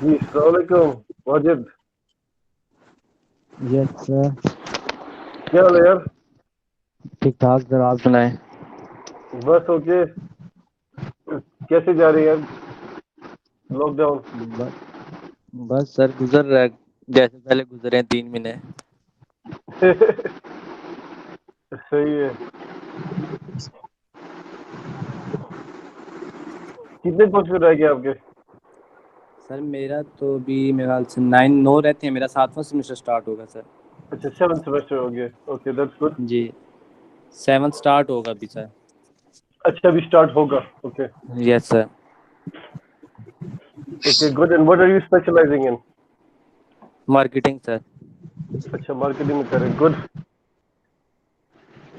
जी, अस्सलाम वालेकुम Wajid. Yes sir. क्या हाल है यार? ठीक ठाक सर, आप सुनाएं। बस ओके। कैसे जा रही है लॉकडाउन? बस बस सर गुजर रहा है, जैसे पहले गुजरे हैं 3 महीने। सही है। कितने कोर्स में रह गए आपके? सर मेरा तो अभी मेरे ख्याल से 9 रहते हैं, मेरा 7वां सेमेस्टर स्टार्ट होगा सर। अच्छा, 7 सेमेस्टर हो गए। Okay, that's good. जी, 7 स्टार्ट होगा अभी सर। अच्छा, अभी स्टार्ट होगा। Okay. Yes sir. Okay, good. And what are you specialising in? Marketing sir. अच्छा, मार्केटिंग में करें। गुड।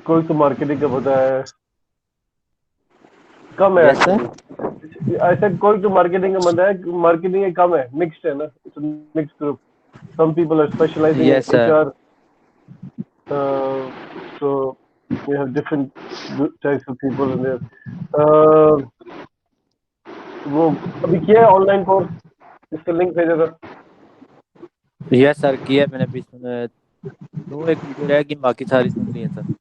कोई तो मार्केटिंग का पता है, कम है यस सर। एक्चुअली। ऐसा कोई तो मार्केटिंग का बंदा है, मार्केटिंग कम है, मिक्स्ड है ना, it's mixed group. Some people are specialising in yes sir. HR, so we have different types of people in there. वो अभी किया है ऑनलाइन कोर्स, इसका लिंक भेजा था। यस सर, किया मैंने अभी दो एक वीडियो रह गई, बाकी सारी सुन ली है सर।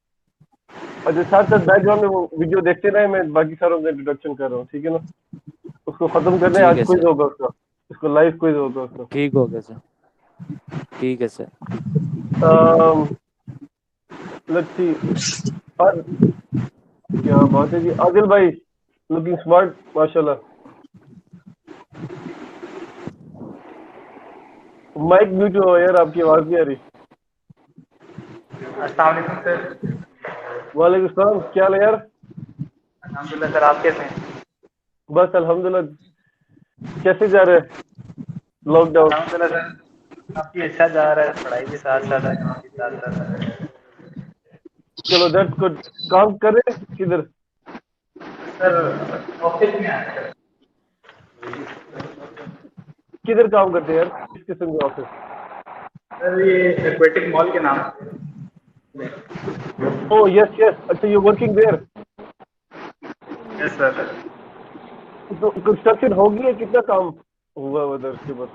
अच्छा, साथ साथ बैकग्राउंड में वो वीडियो देखते रहे, मैं बाकी सारों का इंट्रोडक्शन कर रहा हूँ, ठीक है ना? उसको खत्म करने ठीक आज है क्विज सर। होगा उसका, उसको लाइव क्विज होगा उसका। ठीक हो गया सर। ठीक है सर। Let's see. और क्या बात है जी, आदिल भाई, लुकिंग स्मार्ट माशाल्लाह। माइक म्यूट हो यार, आपकी आवाज नहीं आ रही। अस्सलाम वालेकुम सर। वालेकुम सलाम, क्या हाल है यार? अल्हम्दुलिल्लाह सर, आप कैसे हैं? बस अल्हम्दुलिल्लाह। कैसे जा रहे हैं लॉकडाउन? अल्हम्दुलिल्लाह सर, काफ़ी अच्छा जा रहा है, पढ़ाई भी साथ साथ है, काम भी साथ साथ है। चलो दैट्स गुड। काम कर रहे हैं किधर? सर ऑफिस में आया सर। किधर काम करते हैं यार, किस किस्म के ऑफिस? सर ये एक्वेटिक मॉल के नाम से। ओह यस यस, अच्छा you working there. Yes sir. तो कंस्ट्रक्शन होगी है, कितना काम हुआ उधर उसके बाद?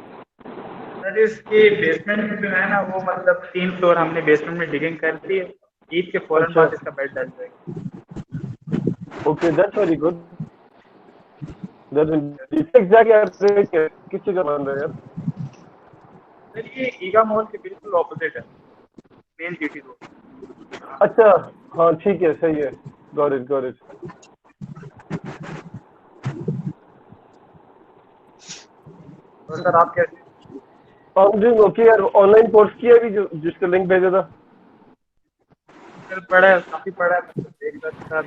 सर इसकी बेसमेंट में जो है ना, वो मतलब 3 फ्लोर हमने बेसमेंट में डिगिंग कर दी है। ईद के फौरन अच्छा, बाद इसका बेड डल जाएगा। Okay that's very good. That's exactly यार, किस जगह बन रहा है यार? सर ये ईगा मॉल के बिल्कुल ऑपोजिट है, मेन जीटी रोड। अच्छा, हाँ ठीक है, सही है। Got it got it. तो सर आप कैसे हैं? I'm doing okay यार। ऑनलाइन कोर्स किया भी जो जिसका लिंक भेजा था। सर पढ़ा है, काफ़ी पढ़ा है, मतलब देख रहा था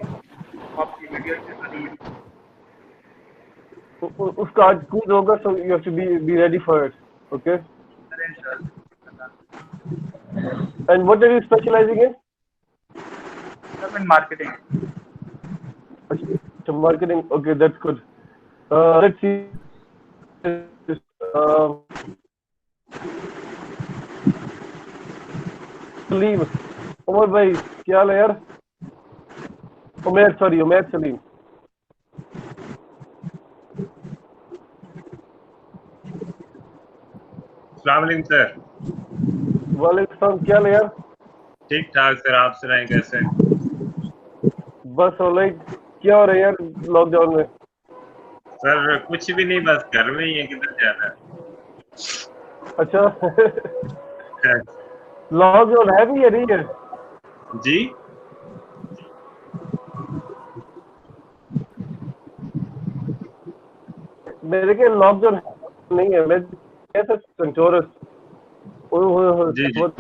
आपकी वीडियो आ रही है। उसका आज क्विज होगा, so you have to be ready for it. Okay. Sir इंशाल्लाह। And what are you specialising in? Sir मैं मार्केटिंग। अच्छा, marketing. Okay that's good. Let's see. Salim, Umar भाई, क्या हाल है यार? उमैर, सॉरी उमैर सलीम। अस्सलाम वालेकुम सर। वालेकुम सलाम, क्या हाल है यार? ठीक ठाक सर, आप सुनाएं कैसे हैं? बस ऑलराइट। क्या हो रहा है यार लॉकडाउन में? सर कुछ भी नहीं, बस घर में ही है, किधर जाना अच्छा। है। लॉकडाउन है भी या नहीं है? जी। मेरे के लॉकडाउन नहीं है, मैं कैसा सेंटोरस। ओए होए होए, जी जी। बहुत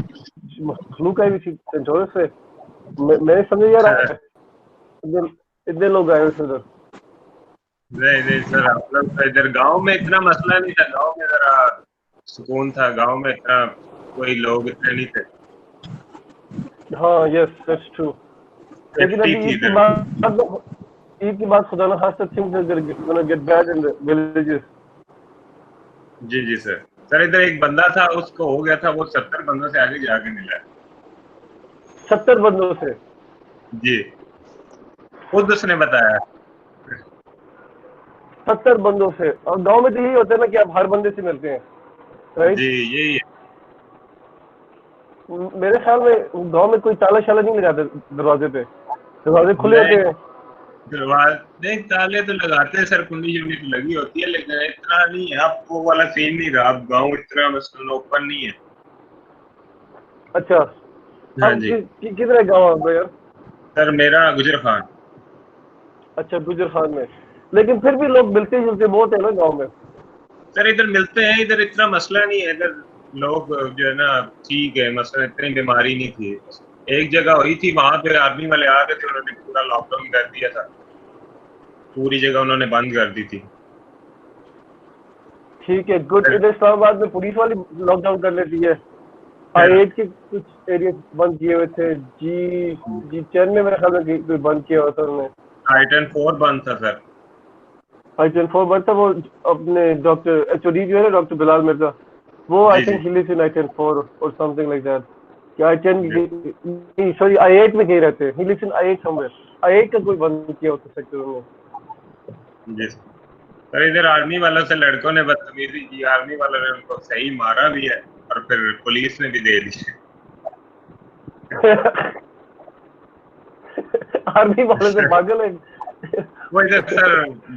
मखलूक आई हुई थी सेंटोरस से। मैं समझ यार, इतने इतने लोग आए हुए थे उधर। नहीं नहीं सर, आप लोग तो इधर गांव में इतना मसला नहीं था, गांव में जरा सुकून था, गांव में इतना कोई लोग इतने नहीं थे। हाँ यस दैट्स ट्रू। लेकिन सेफ्टी अभी थी ईद के इधर। बाद, ईद के बाद खुदा ना खास्ता things are gonna get bad in the villages. जी जी सर। सर इधर एक बंदा था, उसको हो गया था, वो 70 बंदों से आगे जाके मिला है। 70 बंदों से? जी, खुद उसने बताया। 70 बंदों से। और गांव में तो यही होता है ना कि आप हर बंदे से मिलते हैं, राइट? जी यही है। मेरे ख्याल में गांव में कोई ताला शाला नहीं लगाते दरवाजे पे, दरवाजे खुले होते नहीं हैं। नहीं, ताले तो लगाते हैं सर, कुंडी शुंडी तो लगी होती है, लेकिन इतना नहीं है, अब वो वाला सीन नहीं रहा, अब गाँव इतना मसलन ओपन नहीं है। अच्छा, हाँ अब जी किधर है गाँव आपका यार? सर, मेरा गुजर खान। अच्छा, गुजर खान में। लेकिन फिर भी लोग मिलते जुलते बहुत है ना गाँव में। सर इधर मिलते हैं, इधर इतना मसला नहीं है, इधर लोग जो है ना ठीक है, मसला इतनी बीमारी नहीं थी। एक जगह हुई थी, वहां पे आर्मी वाले आ गए थे, उन्होंने पूरा लॉकडाउन कर दिया था, पूरी जगह उन्होंने बंद कर दी थी। ठीक है, गुड। इधर इस्लामाबाद में पुलिस वाली लॉकडाउन कर लेती है। I8 के कुछ एरिया बंद किए हुए थे। जी10 में मेरे ख्याल में कोई बंद किया हुआ था उन्होंने। I-10-4 बंद था सर। I-10-4 बंद था। वो अपने डॉक्टर एचओडी जो है ना, डॉक्टर बिलाल मिर्जा, वो आई जी think ji he lives in I-10-4 और समथिंग लाइक दैट। क्या I-10 सॉरी I-8 में कहीं रहते हैं। He lives in I-8 somewhere. I-8 का कोई बंद किया होता सेक्टर उन्होंने। जी सर, इधर आर्मी वालों से लड़कों ने बदतमीजी की, आर्मी वालों ने उनको सही मारा भी है और फिर पुलिस ने भी दे दी। आर्मी वाले से पागल है। वो इधर सर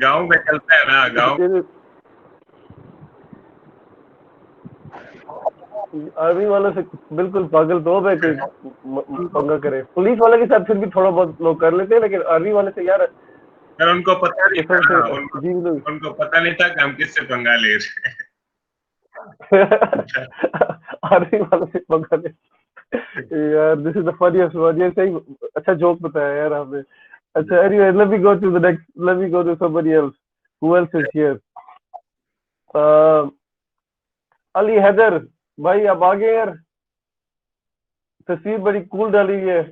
गांव में चलता है ना, गांव। आर्मी वालों से बिल्कुल पागल तो है कोई पंगा करे। पुलिस वाले के साथ फिर भी थोड़ा बहुत लोग कर लेते हैं, लेकिन आर्मी वाले से यार सर उनको पता नहीं था कसम से ना, जी लोग। उनको पता नहीं था कि हम किससे पंगा ले रहे हैं। आर्मी वाले से पंगा ले। यार this is the funniest one. ये सही अच्छा जोक बताया यार आपने। अच्छा, anyway, let me go to somebody else. Who else is here? Ali Haider भाई, आप आ गए यार। तस्वीर बड़ी कूल डाली हुई है।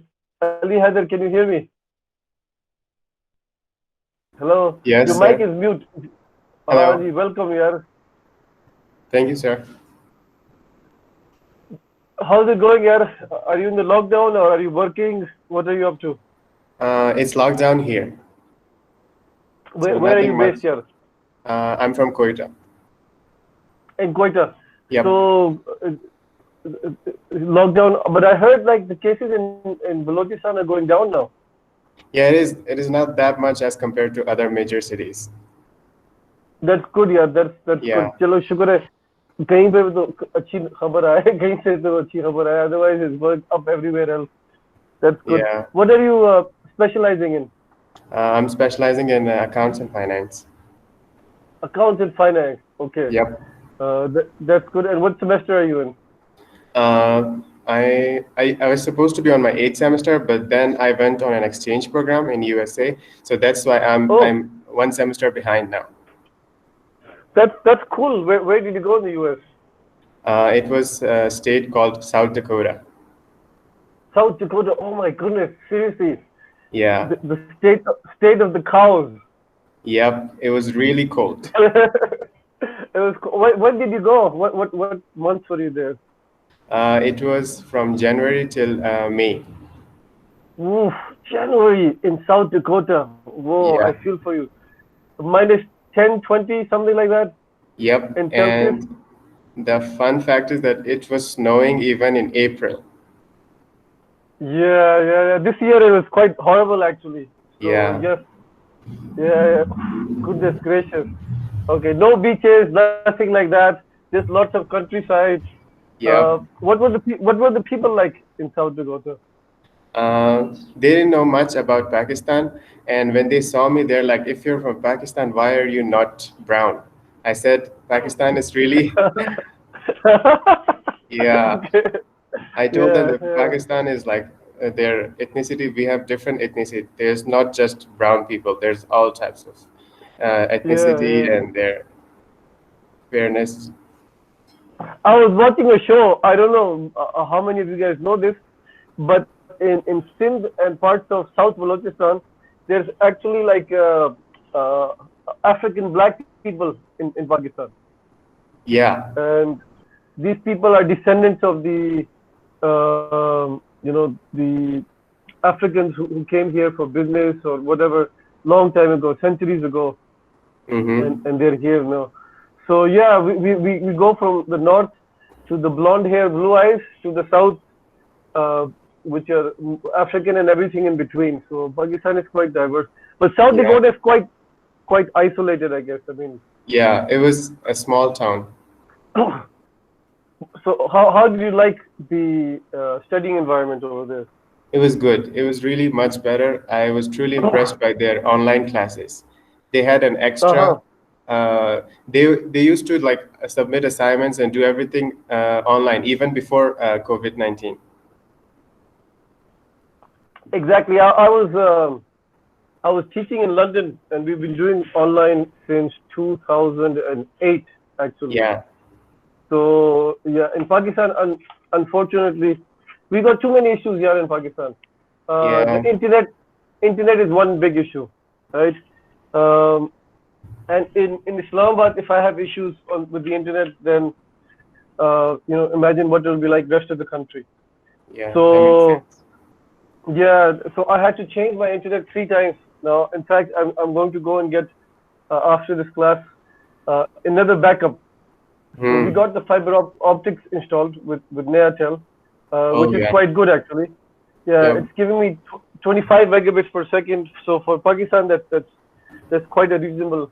Ali Haider, can you hear me? Hello, Yes, your sir. Mic is mute. Hello. हाँ जी, वेलकम यार। Thank you, sir. How's it going यार? Are you in the lockdown or are you working? What are you up to? It's lockdown here, so Where are you nothing much. based यार? I'm from Quetta. In Quetta. Yep. So lockdown, but I heard like the cases in Balochistan are going down now. Yeah, it is. It is not that much as compared to other major cities. That's good यार, that's Yeah. good। चलो शुक्र है, कहीं पे तो अच्छी खबर आए, कहीं से तो अच्छी खबर आए, otherwise it's going up everywhere else। That's good। Yeah. What are you specializing in? I'm specializing in accounts and finance. Accounts and finance. Okay। Yep. That's good। And what semester are you in? I was supposed to be on my 8th semester, but then I went on an exchange program in USA, so that's why I'm one semester behind now. That's cool। Where did you go in the US? It was a state called South Dakota. South Dakota. Oh my goodness, seriously? Yeah. The state of the cows. Yep. It was really cold. It was cool. When did you go? What months were you there? It was from January till May. Oof, January in South Dakota. Whoa, Yeah. I feel for you. Minus 10, 20, something like that. Yep. In Celsius? And the fun fact is that it was snowing even in April. Yeah. This year it was quite horrible actually. So, Yeah. Yes. Yeah. Goodness gracious. Okay, no beaches, nothing like that. Just lots of countryside. Yeah. What were the people like in South Dakota? They didn't know much about Pakistan, and when they saw me, they're like, "If you're from Pakistan, why are you not brown?" I said, "Pakistan is really." Yeah. Okay. I told them that Yeah. Pakistan is like their ethnicity. We have different ethnicity. There's not just brown people. There's all types of ethnicity Yeah. and their fairness. I was watching a show. I don't know how many of you guys know this, but in Sindh and parts of South Balochistan, there's actually like African black people in Pakistan. Yeah. And these people are descendants of the the Africans who came here for business or whatever long time ago, centuries ago. Mm-hmm. and they're here now. So yeah, we go from the north to the blonde hair, blue eyes to the south, uh, which are African and everything in between. So Pakistan is quite diverse, but South Yeah. Dakota is quite isolated, I guess. I mean, Yeah, it was a small town. so how did you like the studying environment over there? It was good. It was really much better. I was truly impressed by their online classes. They had an extra. Uh-huh. They used to like submit assignments and do everything online even before COVID-19. Exactly. I was teaching in London, and we've been doing online since 2008, actually. Yeah. So yeah, in Pakistan, unfortunately, we got too many issues here in Pakistan. Yeah. The internet is one big issue, right? Um, and in Islamabad, if I have issues with the internet, then imagine what it will be like rest of the country. Yeah. That makes So sense. yeah, so I had to change my internet 3 times now. In fact, I'm going to go and get after this class another backup. So we Hmm. got the fiber optics installed with Neatel, Oh which is yeah. quite good actually. Yeah, Yep. it's giving me 25 megabits per second. So for Pakistan, that's quite a reasonable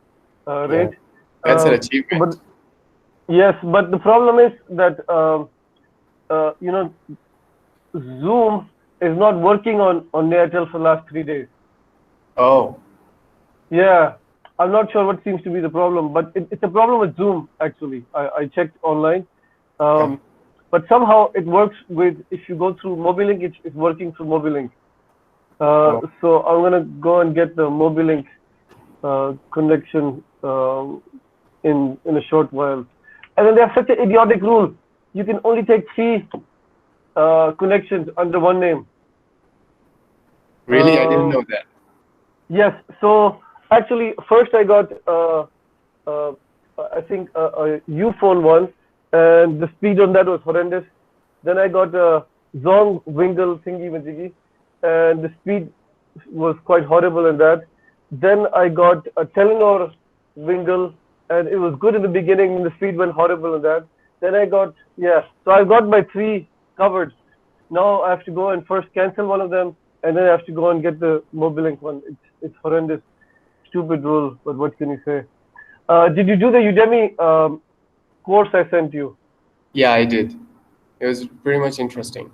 Yeah. rate. That's an But achievement. yes, but the problem is that Zoom is not working on Neatel for the last 3 days. Oh. Yeah, I'm not sure what seems to be the problem, but it's a problem with Zoom actually. I checked online, Yeah. but somehow it works with if you go through Mobilink, it's working through Mobilink. Oh. So I'm gonna go and get the Mobilink connection in a short while. And then they have such an idiotic rule: you can only take 3 connections under one name. Really? I didn't Um, know that. Yes. So actually, first I got uh, I think a Uphone one, and the speed on that was horrendous. Then I got a Zong Wingle thingy majiggy, and the speed was quite horrible in that. Then I got a Telenor Wingle, and it was good in the beginning, and the speed went horrible in that. Then I got so I got my 3 covered. Now I have to go and first cancel one of them, and then I have to go and get the Mobilink one. It's horrendous, stupid rule, but what can you say? Did you do the Udemy course I sent you? Yeah, I did. It was pretty much interesting.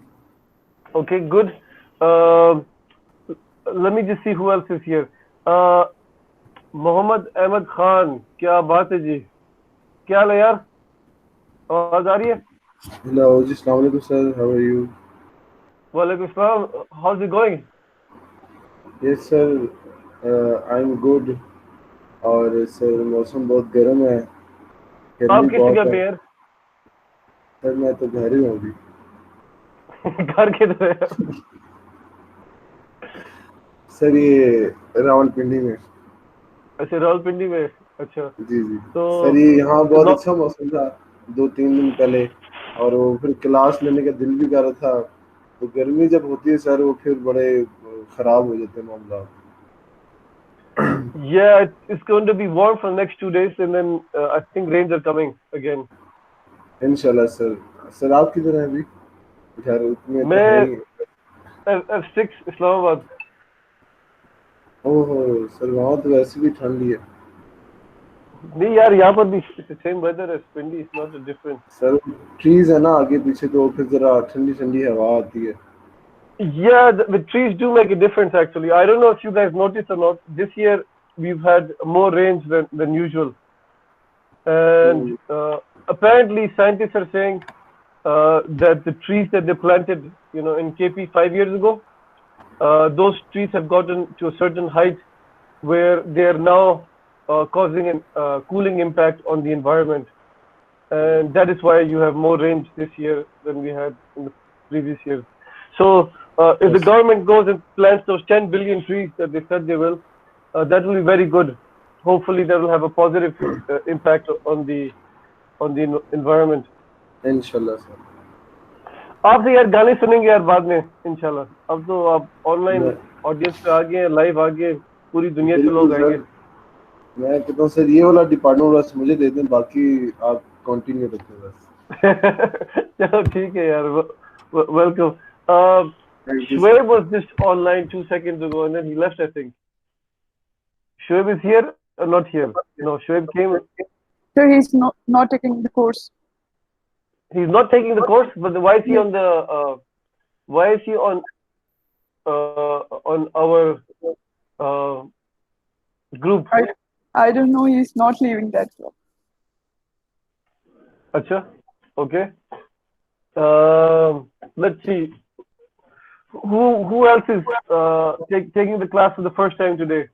Okay, good. Um let me just see who else is here. Uh, Mohammad Ahmed Khan, क्या बात है जी? क्या हाल है यार? आवाज आ रही है? Hello, ji, Assalamu alaikum, sir. How are you? वालेकुम सलाम. How's it going? Yes, sir. I'm good. और सर मौसम बहुत गर्म है, गर्मी आप किस बहुत जगह है. पे यार? सर मैं तो घर ही हूँ अभी. घर किधर है? सर ये रावलपिंडी में. अच्छा, रावलपिंडी में. अच्छा. जी जी. तो सर ये यहाँ बहुत नौ- अच्छा मौसम था 2-3 दिन पहले, और वो फिर क्लास लेने का दिल भी कर रहा था. तो गर्मी जब होती है सर, वो फिर बड़े खराब हो जाते हैं मामला. Yeah, it's going to be warm for the next 2 days, and then I think rains are coming again. इंशाल्लाह सर. सर आप किधर हैं अभी? घर में तो मैं है ही. F6 इस्लामाबाद. ओहो सर, वहाँ तो वैसे भी ठंडी है. नहीं यार, यहाँ पर भी सेम वेदर है. Windy is not a different. Sir trees है ना आगे पीछे, तो फिर जरा ठंडी ठंडी हवा आती है. Yeah, the trees do make a difference actually. I don't know if you guys noticed or not. This year we've had more rains than usual, and apparently scientists are saying that the trees that they planted, in KP 5 years ago, those trees have gotten to a certain height where they are now causing a cooling impact on the environment, and that is why you have more rains this year than we had in the previous years. So if the government goes and plants those 10 billion trees that they said they will, that will be very good. Hopefully that will have a positive impact on the environment. इंशाल्लाह sir. आपसे यार गाने सुनेंगे यार बाद में इंशाल्लाह. अब तो आप ऑनलाइन मैं- ऑडियंस पे आ गए हैं, लाइव आ गए, पूरी दुनिया से लोग बिल्कुल आएंगे. सर, मैं कहता हूँ सर ये वाला डिपार्टमेंट बस मुझे दे दें, बाकी आप कंटिन्यू रखें बस। चलो ठीक है यार, welcome. Thank you, Shoaib was just online 2 seconds ago and then he left, I think. Shoaib is here or not here? No, Shoaib came. So he's not taking the course. He's not taking the course, but why is he on the? Why is he on our group? I don't know. He's not leaving that group. Acha, okay. Let's see. Who else is taking the class for the first time today?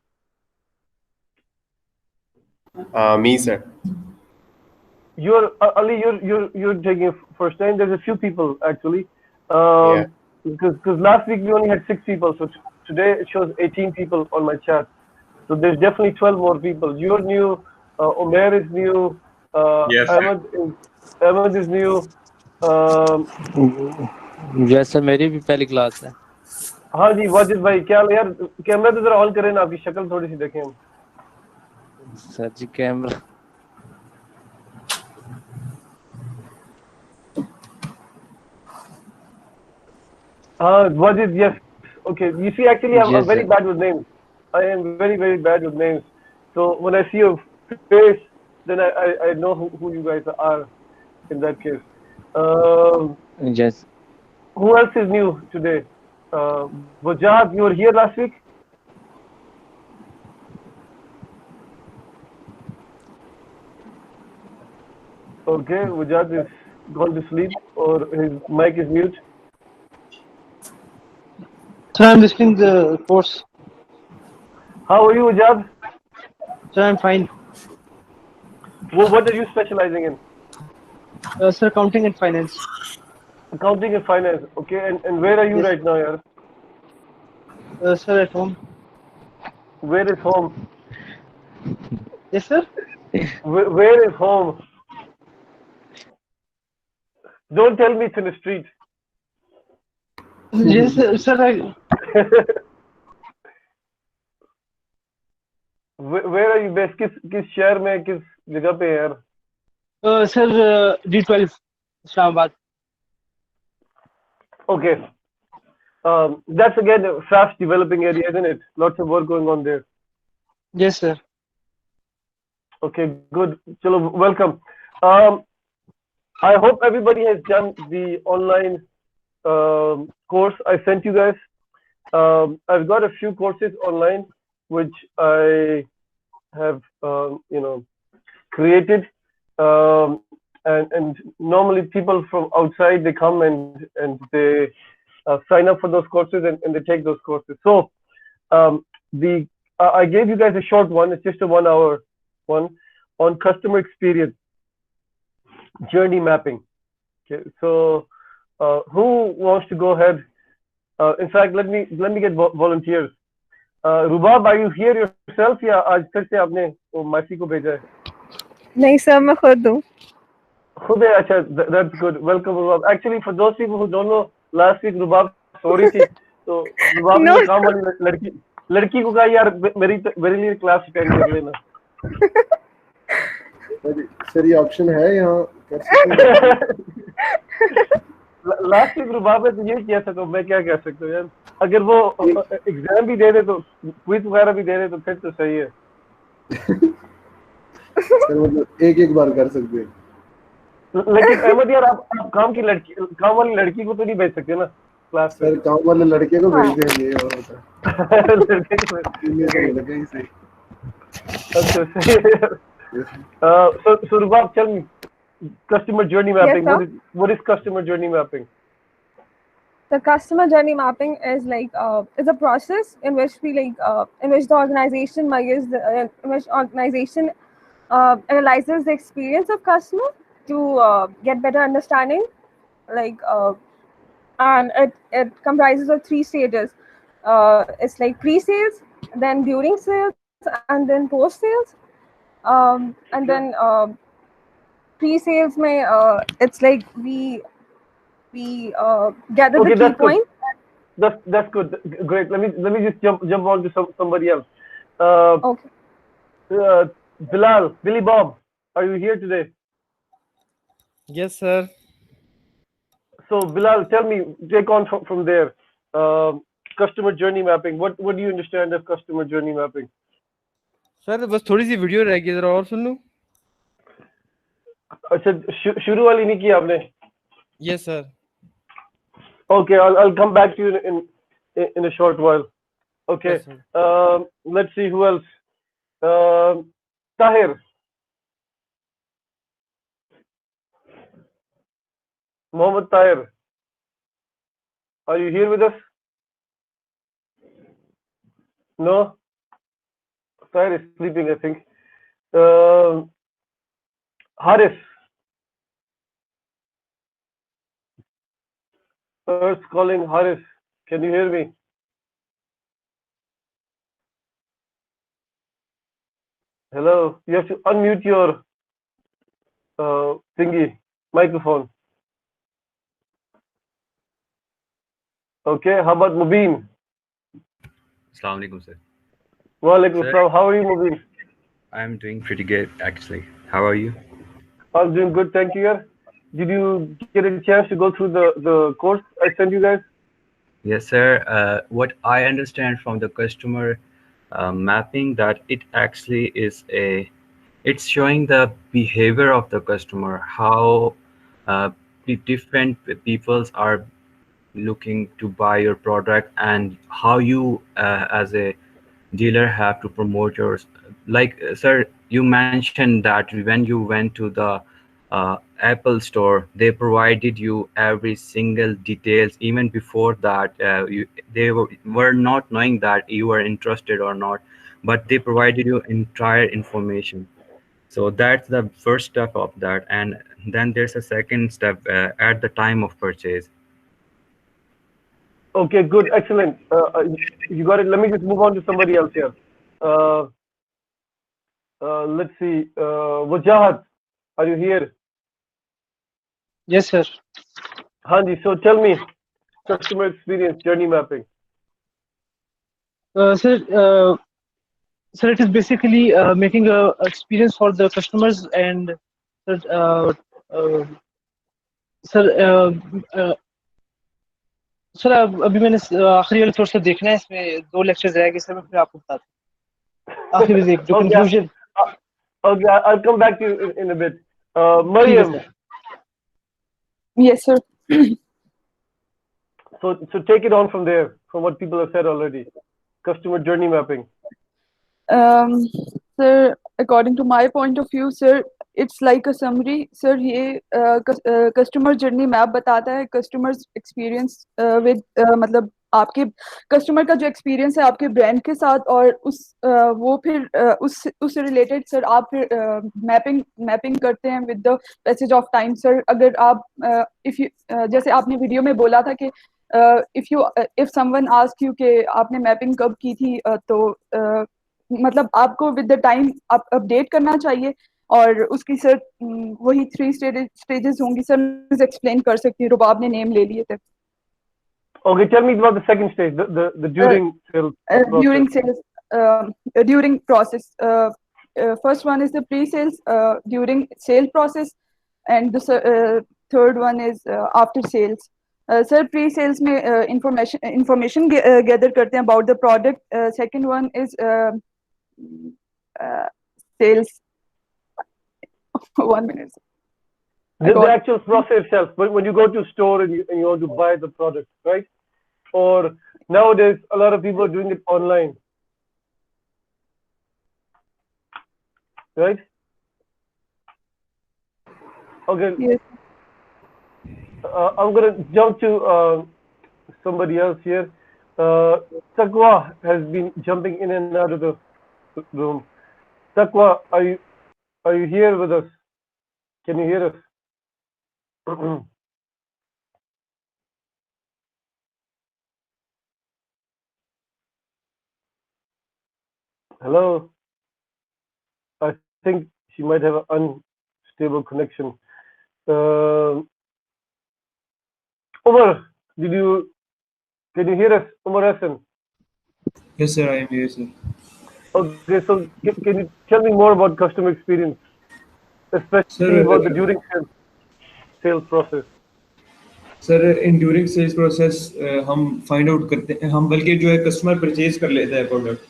Me, sir. You're Ali. You're taking it first time. There's a few people actually. Yeah. Because last week we only had 6 people, so today it shows 18 people on my chat. So there's definitely 12 more people. You're new. Omer is new. Yes, sir. Ahmed is new. Yes sir, मेरी भी पहली class है। हाँ जी वाजिद भाई, क्या हाल है यार? कैमरा तो जरा ऑन करें ना, आपकी शक्ल थोड़ी सी देखें हम। Sir ji camera Wajid, yes. Okay. You see, actually, I'm Yes, very sir. bad with names. I am very, very bad with names. So when I see your face, then I know who you guys are in that case. Yes Who else is new today? Wajad, you were here last week? Okay, Wajad is gone to sleep or his mic is mute. Sir, I'm listening the course. How are you, Wajad? Sir, I'm fine. What are you specializing in? Sir, accounting and finance. Accounting and finance. Okay, and where are you Yes. right now, yaar? Sir, at home. Where is home? Yes, sir. Where is home? Don't tell me it's in the street. Yes, sir. Where are you based? किस शहर में, किस जगह पे है यार? Sir, D12, Islamabad. Okay. That's again a fast developing area, isn't it? Lots of work going on there. Yes, sir. Okay, good. Chalo, welcome. I hope everybody has done the online course I sent you guys. I've got a few courses online which I have, created. And normally people from outside, they come and they sign up for those courses and they take those courses. So I gave you guys a short one. It's just a 1 hour one on customer experience journey mapping. Okay, so who wants to go ahead? In fact, let me get volunteers. Rubab, are you here yourself या आज फिर से आपने वो मासी को भेजा है? नहीं सर, मैं खुद हूँ। खुद है, अच्छा, that's good. Welcome Rubab. Actually, for those people who don't know, last week Rubab sorry थी, तो Rubab ने काम वाली लड़की को कहा यार मेरे लिए क्लास अटेंड कर लेना। सर ये ऑप्शन है यहाँ कर सकते हैं। लास्ट वीक रुबाब ने तो ये किया था, तो मैं क्या कह सकता हूँ यार, अगर वो एग्जाम भी दे दे तो क्विज वगैरह भी दे दे तो फिर तो सही है। सर मतलब एक बार कर सकते हैं, लेकिन अहमद यार आप काम वाली लड़की को तो नहीं भेज सकते ना क्लास में। सर काम वाले लड़के को भेज देंगे और होता है लड़के को लगे ही सही। अच्छा सही। so Rubab, tell me, customer journey mapping. Yes, what is customer journey mapping? The customer journey mapping is like is a process in which we in which the organization analyzes the experience of customer to get better understanding, and it comprises of 3 stages. It's like pre-sales, then during sales, and then post-sales. And then pre-sales may it's like we gather the key points. That's good. Great. Let me just jump on to somebody else. Okay. Bilal, Billy Bob, are you here today? Yes, sir. So Bilal, tell me, take on from there. Customer journey mapping. What do you understand of customer journey mapping? Sir बस थोड़ी सी video रह गई जरा और सुन लूं. अच्छा शुरू वाली नहीं की आपने? Yes, sir. Okay, I'll come back to you in a short while. Okay. Yes, sir. Let's see who else. Tahir. Mohammed Tahir. Are you here with us? No? Tahir is sleeping, I think. Haris. First calling Haris. Can you hear me? Hello. You have to unmute your thingy, microphone. Okay. How about Mubin? Assalamu alaikum, sir. Walaikum Sir. assalam. How are you, Mubin? I'm doing pretty good, actually. How are you? I'm doing good, thank you. Yaar. Did you get a chance to go through the course I sent you guys? Yes, sir. What I understand from the customer mapping, that it actually is it's showing the behavior of the customer, how the different peoples are looking to buy your product, and how you as a dealer have to promote yours. Like, sir, you mentioned that when you went to the Apple store, they provided you every single details. Even before that, they were not knowing that you were interested or not, but they provided you entire information. So that's the first step of that, and then there's a second step at the time of purchase. Okay, good, excellent. You got it. Let me just move on to somebody else here. Let's see. Wajahat, are you here? Yes, sir. Hanji, so tell me, customer experience journey mapping. Sir, sir, it is basically making a experience for the customers, and sir, sir अभी मैंने आखिरी वाले थोड़ा सा देखना है, इसमें 2 lectures रह गए सर, मैं फिर आपको बताता हूँ आखिरी में जो conclusion. Okay, I'll come back to you in a bit. Mariam. Yes, sir. So take it on from there, from what people have said already. Customer journey mapping. Sir, according to my point of view, sir, it's like a summary. Sir, ये customer journey map बताता है customers experience with मतलब आपके customer का जो experience है आपके brand के साथ, और उस वो फिर उससे रिलेटेड सर आप फिर मैपिंग करते हैं with the passage of time. Sir अगर आप इफ यू जैसे आपने वीडियो में बोला था कि इफ समवन आस्क यू कि आपने मैपिंग कब की थी, तो मतलब आपको विद द टाइम अपडेट करना चाहिए, और उसकी सर वही 3 स्टेजेस होंगी. सर एक्सप्लेन कर सकती हूँ, रुबाब ने नेम ले लिए थे. Okay, tell me about the second stage, the during sales process. During process. First one is the pre-sales during sale process, and the third one is after sales. Sir, pre-sales में information gather करते हैं about the product. Second one is sales. 1 minute. The actual process itself, when you go to a store and you want to buy the product, right? Or nowadays, a lot of people are doing it online, right? Okay. Yes. I'm going to jump to somebody else here. Taqwa has been jumping in and out of the room. Taqwa, are you here with us? Can you hear us? Hello. I think she might have an unstable connection. Umar, can you hear us? Umar Hassan. Yes, sir, I am here, sir. Okay, so can you tell me more about customer experience, especially about the during sales process? Sir in during sales process हम find out करते हैं, हम बल्कि जो है customer purchase कर लेता है प्रोडक्ट,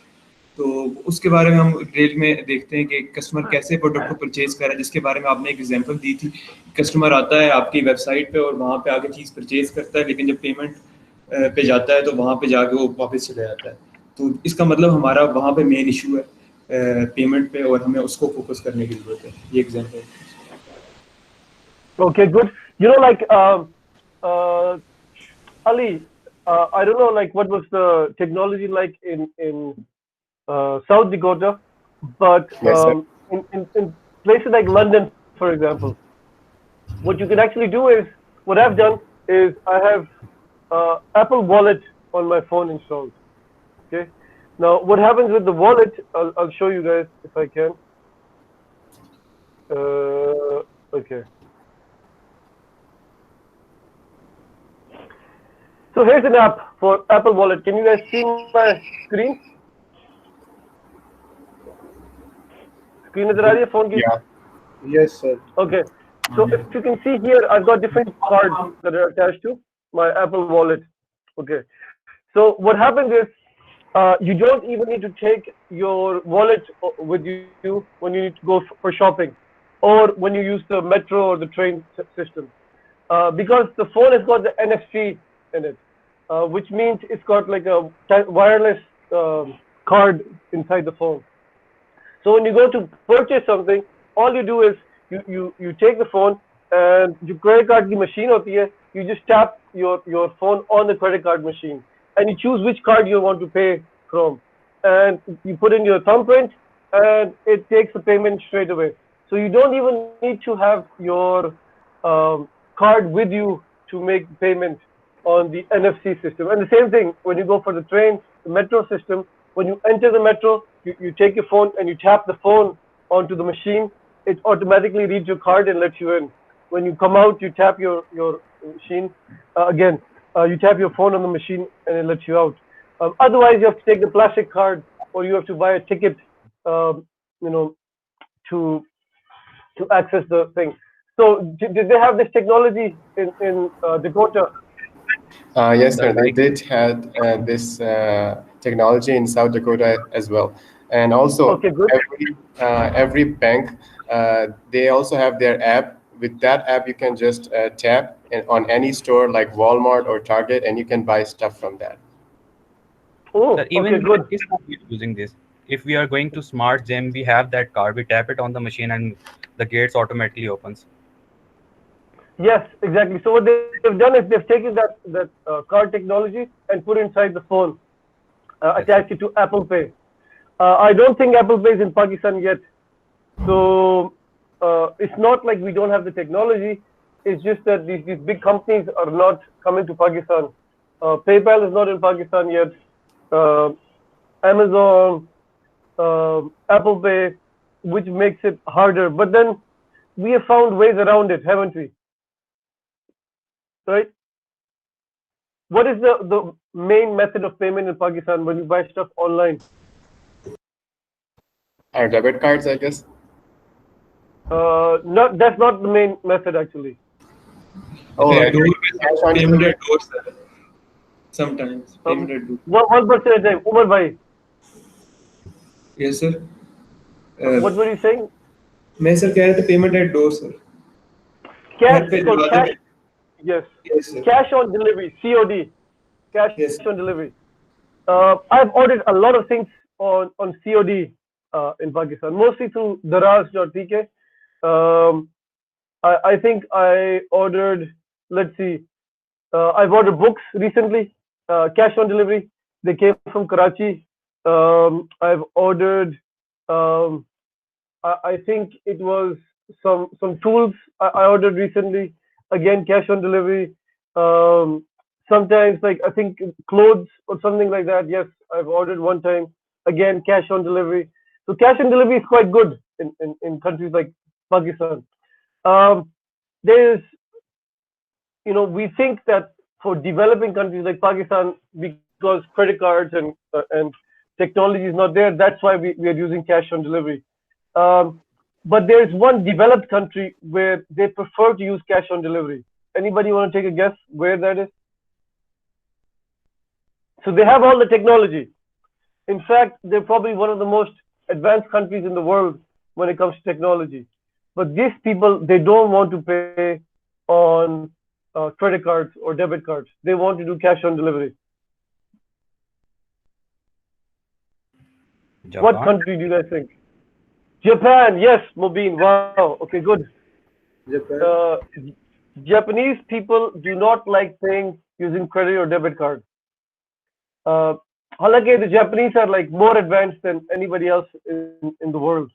तो उसके बारे में हम डिटेल में देखते हैं कि कस्टमर कैसे प्रोडक्ट को परचेज कर रहा है, जिसके बारे में आपने एक एग्जांपल दी थी। कस्टमर आता है आपकी वेबसाइट पे और वहाँ पे आके चीज़ परचेज करता है, लेकिन जब पेमेंट पे जाता है तो वहाँ पे जाके वो वापस चला जाता है। तो इसका मतलब हमारा वहाँ पे मेन इशू है पेमेंट पे, और हमें उसको फोकस करने की जरूरत है। ये example. Okay, good. You know, like Ali, I don't know, like what was the technology like in South Dakota, but Yes, sir. in places like London, for example, what you can actually do is, what I've done is I have Apple Wallet on my phone installed. Okay. Now, what happens with the wallet? I'll show you guys if I can. Okay. So here's an app for Apple Wallet. Can you guys see my screen? Screen is there? Phone ki? Yeah. Yes, sir. Okay. So if you can see here, I've got different cards that are attached to my Apple Wallet. Okay. So what happens is, you don't even need to take your wallet with you when you need to go for shopping, or when you use the metro or the train system, because the phone has got the NFC in it, which means it's got like a wireless card inside the phone. So when you go to purchase something, all you do is you take the phone, and your credit card की machine होती है, you just tap your phone on the credit card machine, and you choose which card you want to pay from, and you put in your thumbprint, and it takes the payment straight away. So you don't even need to have your card with you to make payment on the NFC system. And the same thing when you go for the train, the metro system. When you enter the metro, you take your phone and you tap the phone onto the machine. It automatically reads your card and lets you in. When you come out, you tap your machine again. You tap your phone on the machine and it lets you out. Otherwise, you have to take the plastic card, or you have to buy a ticket, to access the thing. So, did they have this technology in Dakota? Yes, sir. They did have this technology in South Dakota as well, and also Okay, good. every bank they also have their app. With that app, you can just tap on any store like Walmart or Target, and you can buy stuff from that. Oh, Even okay, good. we are using this. If we are going to Smart Gym, we have that card. We tap it on the machine, and the gates automatically opens. Yes, exactly. So what they've done is they've taken that card technology and put it inside the phone, attached it to Apple Pay. I don't think Apple Pay is in Pakistan yet, so it's not like we don't have the technology. It's just that these big companies are not coming to Pakistan. PayPal is not in Pakistan yet. Amazon, Apple Pay, which makes it harder. But then we have found ways around it, haven't we? Right? What is the main method of payment in Pakistan when you buy stuff online? Our debit cards, I guess. Not, that's not the main method actually. Oh, payment at door, sir. Sometimes payment at door. One person at a time. Umar bhai. Yes, sir. What were you saying? मैं sir कह रहा था payment at door, sir. Cash, cash. Yes. Yes, sir. Cash on delivery, COD. Cash on delivery. I've ordered a lot of things on COD in Pakistan, mostly through Daraz.tk. I think I ordered, let's see, I've ordered books recently, cash on delivery. They came from Karachi. I've ordered, I think it was some tools I ordered recently, again, cash on delivery. Sometimes, like, I think clothes or something like that, yes, I've ordered one time, again, cash on delivery. So cash on delivery is quite good in countries like Pakistan. There's, we think that for developing countries like Pakistan, because credit cards and technology is not there. That's why we are using cash on delivery. But there's one developed country where they prefer to use cash on delivery. Anybody want to take a guess where that is? So they have all the technology. In fact, they're probably one of the most advanced countries in the world when it comes to technology. But these people, they don't want to pay on credit cards or debit cards. They want to do cash on delivery. Japan? What country do you guys think? Japan, yes, Mubin. Wow. Okay, good. Japan. Japanese people do not like paying using credit or debit card. Halaki, the Japanese are like more advanced than anybody else in the world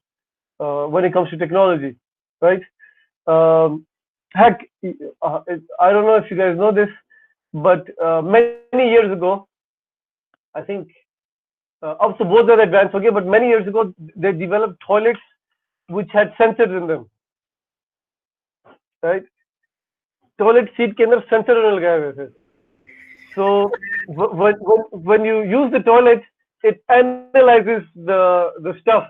when it comes to technology, right? Heck, I don't know if you guys know this, but many years ago, I think, up to both are advanced, okay, but many years ago, they developed toilets which had sensors in them, right? Toilet seat के अंदर sensor लगाए हुए थे. So when you use the toilet, it analyzes the stuff,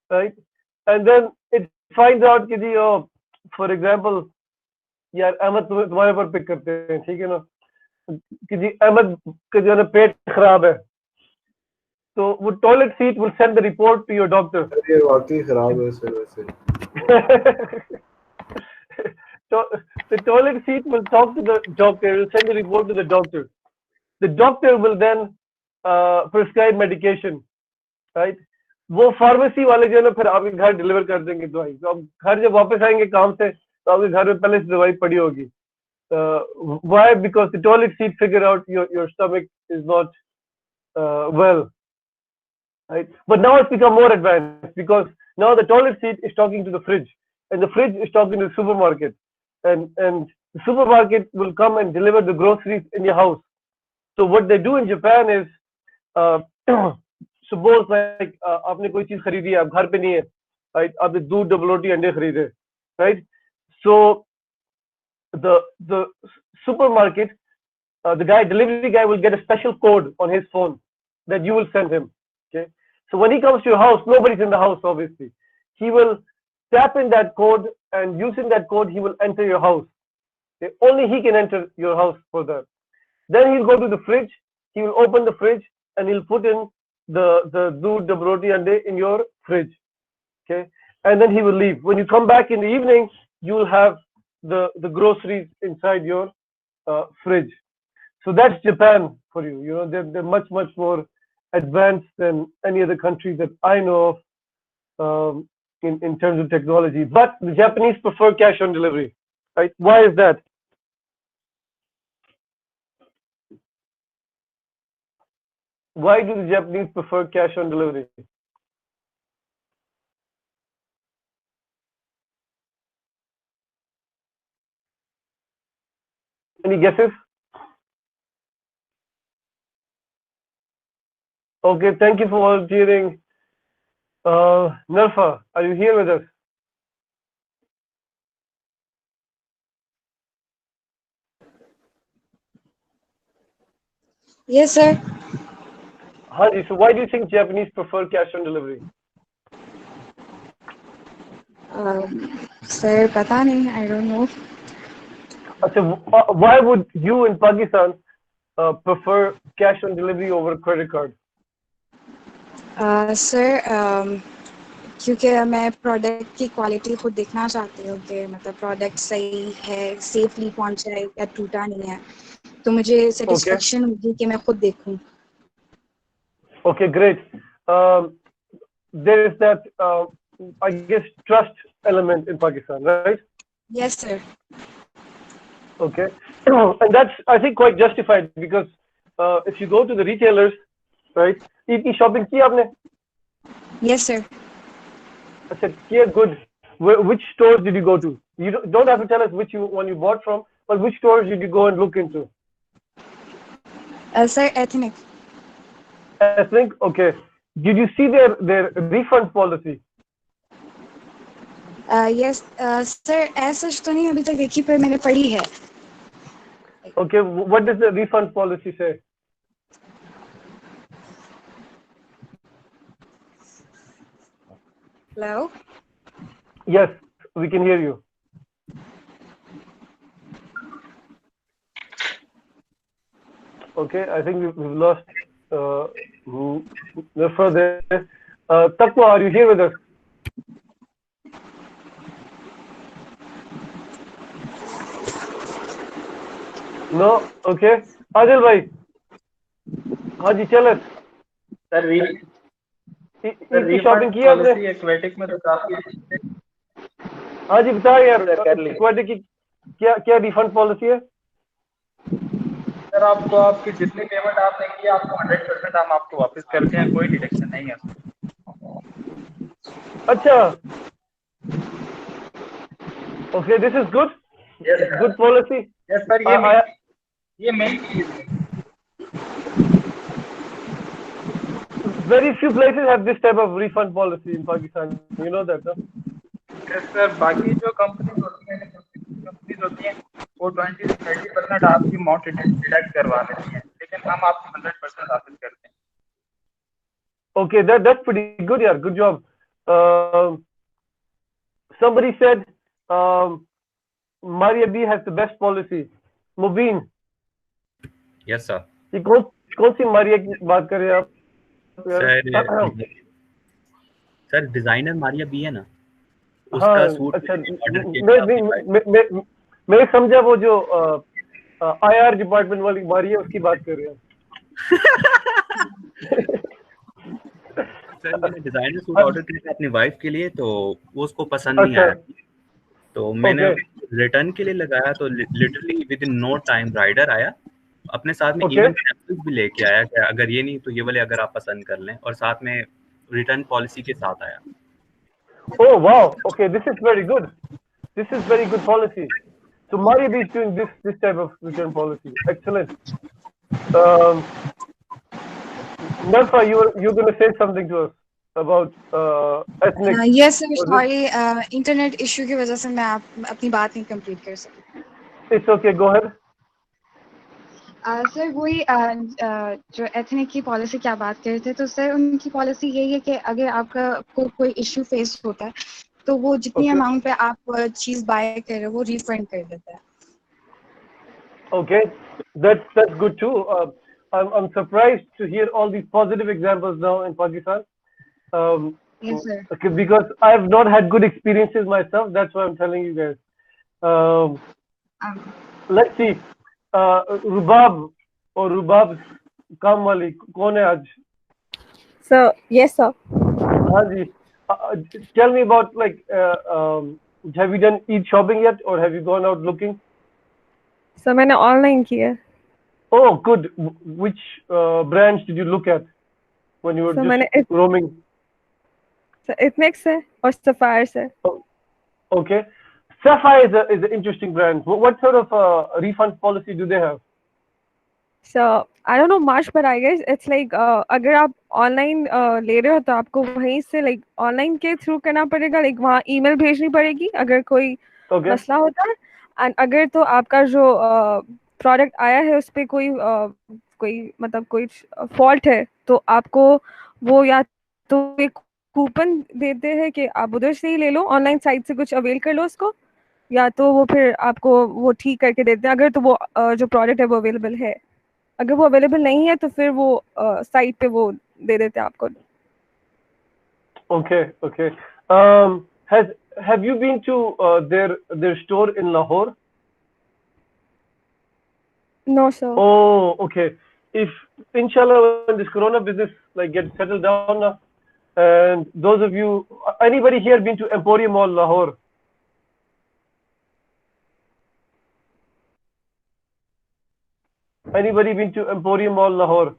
right? And then it finds out कि जी, oh, for example, यार अहमद तुम्हारे पर pick करते हैं, ठीक है ना? कि जी अहमद का जो है ना पेट खराब है, तो वो toilet seat will send the report to your doctor. ये वाकई खराब है सर वैसे. So the toilet seat will talk to the doctor, will send the report to the doctor. The doctor will then prescribe medication, right? वो pharmacy वाले जो है ना फिर आपके घर डिलीवर कर देंगे दवाई. तो आप घर जब वापस आएंगे काम से तो आपके घर में पहले से दवाई पड़ी होगी. Why? Because the toilet seat figure out your stomach is not well, right? But now it's become more advanced because now the toilet seat is talking to the fridge, and the fridge is talking to the supermarket, and the supermarket will come and deliver the groceries in your house. So what they do in Japan is, suppose like आपने कोई चीज खरीदी है, आप घर पे नहीं है, right? आपने दूध, डबल रोटी, अंडे खरीदे, right? So the supermarket, the delivery guy will get a special code on his phone that you will send him. Okay. So when he comes to your house, nobody's in the house, obviously. He will tap in that code, and using that code, he will enter your house. Okay? Only he can enter your house for that. Then he'll go to the fridge. He will open the fridge and he'll put in the doodh, the roti ande in your fridge. Okay. And then he will leave. When you come back in the evening, you will have the groceries inside your fridge. So that's Japan for you. You know, they're much more advanced than any other country that I know of in terms of technology. But the Japanese prefer cash on delivery, right? Why is that? Why do the Japanese prefer cash on delivery? Any guesses? Okay, thank you for volunteering. Nalfa, are you here with us? Yes, sir. Haji, so why do you think Japanese prefer cash on delivery? Sir, pata nahi, I don't know. Why would you in Pakistan prefer cash on delivery over credit card? Sir, क्योंकि मैं product की quality खुद देखना चाहती हूँ कि मतलब product सही है, सेफली पहुँच रहा है या टूटा नहीं है, तो मुझे सेटिस्फेक्शन होगी कि मैं खुद देखूँ. Okay, great. There is that, I guess, trust element in Pakistan, right? Yes, sir. Okay, and that's, I think, quite justified because if you go to the retailers, right? Itni shopping ki aapne? Yes, sir. I said, yeah, good. Which stores did you go to? You don't have to tell us which one you bought from, but which stores did you go and look into? Sir, Ethnic. Ethnic, okay. Did you see their refund policy? Yes, sir. ऐसा तो नहीं अभी तक देखी पर मैंने पढ़ी है. Okay, what does the refund policy say? Hello? Yes, we can hear you. Okay, I think we've lost Nafra there. Taqwa, are you here with us? No? Okay. Adil bhai. Haji, tell us. Sir की shopping की आपने? Aquatic में तो काफी हाँ जी बता यार, aquatic की क्या रिफंड पॉलिसी है? सर आपको आपकी जितनी पेमेंट आपने की आपको 100% हम आपको वापस करते हैं, कोई डिडक्शन नहीं है। अच्छा, okay, this is good, good policy. Yes sir, ये मेन चीज है। Very few places have this type of refund policy in Pakistan. You know that, no? Yes sir, बाकी जो कंपनीज होती हैं वो 20 से 30% आपकी अमाउंट डिडक्ट करवा लेती हैं, लेकिन हम आपको 100% वापस करते हैं। Okay, that's pretty good, yeah. Good job. Somebody said Maria B has the best policy. Mubin. Yes, sir. ये कौन सी मारिया की बात कर रहे हैं आप? सर डिजाइनर मारिया बी है ना, उसका सूट। अच्छा, मैं समझा वो जो आईआर डिपार्टमेंट वाली मारिया उसकी बात कर रहे हैं। सर मैंने डिजाइनर सूट ऑर्डर किया था अपनी वाइफ के लिए, तो वो उसको पसंद नहीं आया, तो मैंने रिटर्न के लिए लगाया, तो literally within no time rider आया, अपने साथ में इवन सैंपल्स भी लेके आया कि अगर ये नहीं तो ये वाले अगर आप पसंद कर लें, और साथ में रिटर्न पॉलिसी के साथ आया। Oh wow, okay, this is very good. This is very good policy. So Maria B is doing this type of return policy. Excellent. Nalfa, you're going to say something to us about ethnic. Yes sir, sorry, internet issue की वजह से मैं अपनी बात नहीं complete कर सकी। It's okay, go ahead. Sir वही जो एथनिक की पॉलिसी की आप बात कर रहे थे, तो सर उनकी पॉलिसी यही है कि अगर आपका कोई इशू फेस होता है तो वो जितनी अमाउंट पे आप चीज बाय कर रहे हो वो रिफंड कर देता है। Okay, that's good too. I'm surprised to hear all these positive examples now in Pakistan. Yes sir. Okay, because I have not had good experiences myself. That's why I'm telling you guys. Let's see. रुबाब और रुबाब काम वाली कौन है आज? So yes sir. हाँ जी. Tell me about like have you done Eid shopping yet or have you gone out looking? So मैंने online किया। Oh good. Which brands did you look at when you were just roaming? So Ethnic से और Sapphire से। Okay. Sapphire is an interesting brand. What sort of refund policy do they have? So I don't know much, but I guess it's like अगर आप online ले रहे हो तो आपको वहीं से like ऑनलाइन के थ्रू करना पड़ेगा, like वहाँ ईमेल भेजनी पड़ेगी अगर कोई मसला होता है, एंड अगर तो आपका जो प्रोडक्ट आया है उस पर कोई मतलब कोई फॉल्ट है तो आपको वो या तो एक कूपन देते हैं कि आप उधर से ही ले लो, ऑनलाइन साइट से कुछ अवेल कर लो उसको, या तो वो फिर आपको वो ठीक करके देते हैं अगर तो वो जो प्रोडक्ट है वो अवेलेबल है। अगर वो अवेलेबल नहीं है तो फिर वो साइट पे वो दे देते हैं आपको। Okay. Have you been to their store in Lahore? No sir. Oh, okay. If inshallah when this corona business like gets settled down now, and those of you, anybody here been to Emporium Mall Lahore? Anybody been to Emporium Mall Lahore?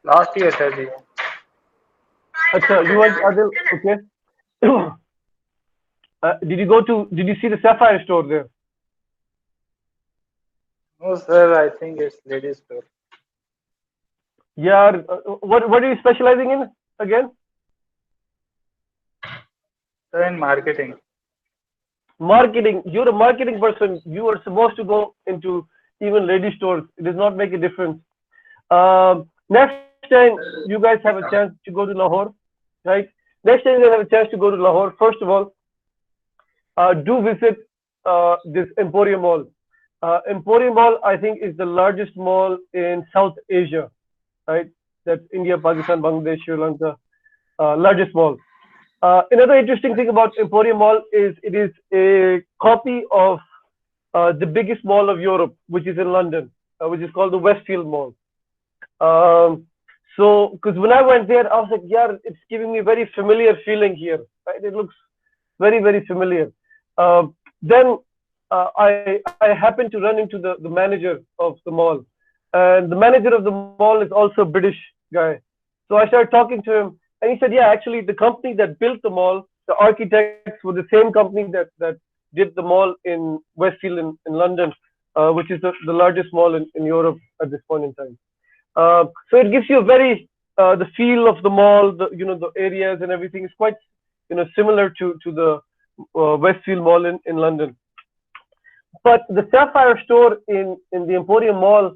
Last year sir जी। अच्छा, you went Adil, okay. Did you see the Sapphire store there? No sir, I think it's ladies store. Yeah, what are you specializing in again? Sir, in marketing. Marketing. You're a marketing person. You are supposed to go into even lady stores. It does not make a difference. Next time you guys have a chance to go to Lahore, right? Next time you guys have a chance to go to Lahore, first of all, do visit this Emporium Mall. Emporium Mall, I think, is the largest mall in South Asia, right? That's India, Pakistan, Bangladesh, Sri Lanka, largest mall. Another interesting thing about Emporium Mall is it is a copy of the biggest mall of Europe, which is in London, which is called the Westfield Mall. So, because when I went there, I was like, yeah, it's giving me very familiar feeling here, right? It looks very, very familiar. Then I happened to run into the manager of the mall, and the manager of the mall is also a British guy. So I started talking to him, and he said, yeah, actually, the company that built the mall, the architects were the same company that did the mall in Westfield in London, which is the largest mall in Europe at this point in time. So it gives you a very the feel of the mall, the areas and everything is quite similar to the Westfield Mall in London. But the Sapphire store in the Emporium Mall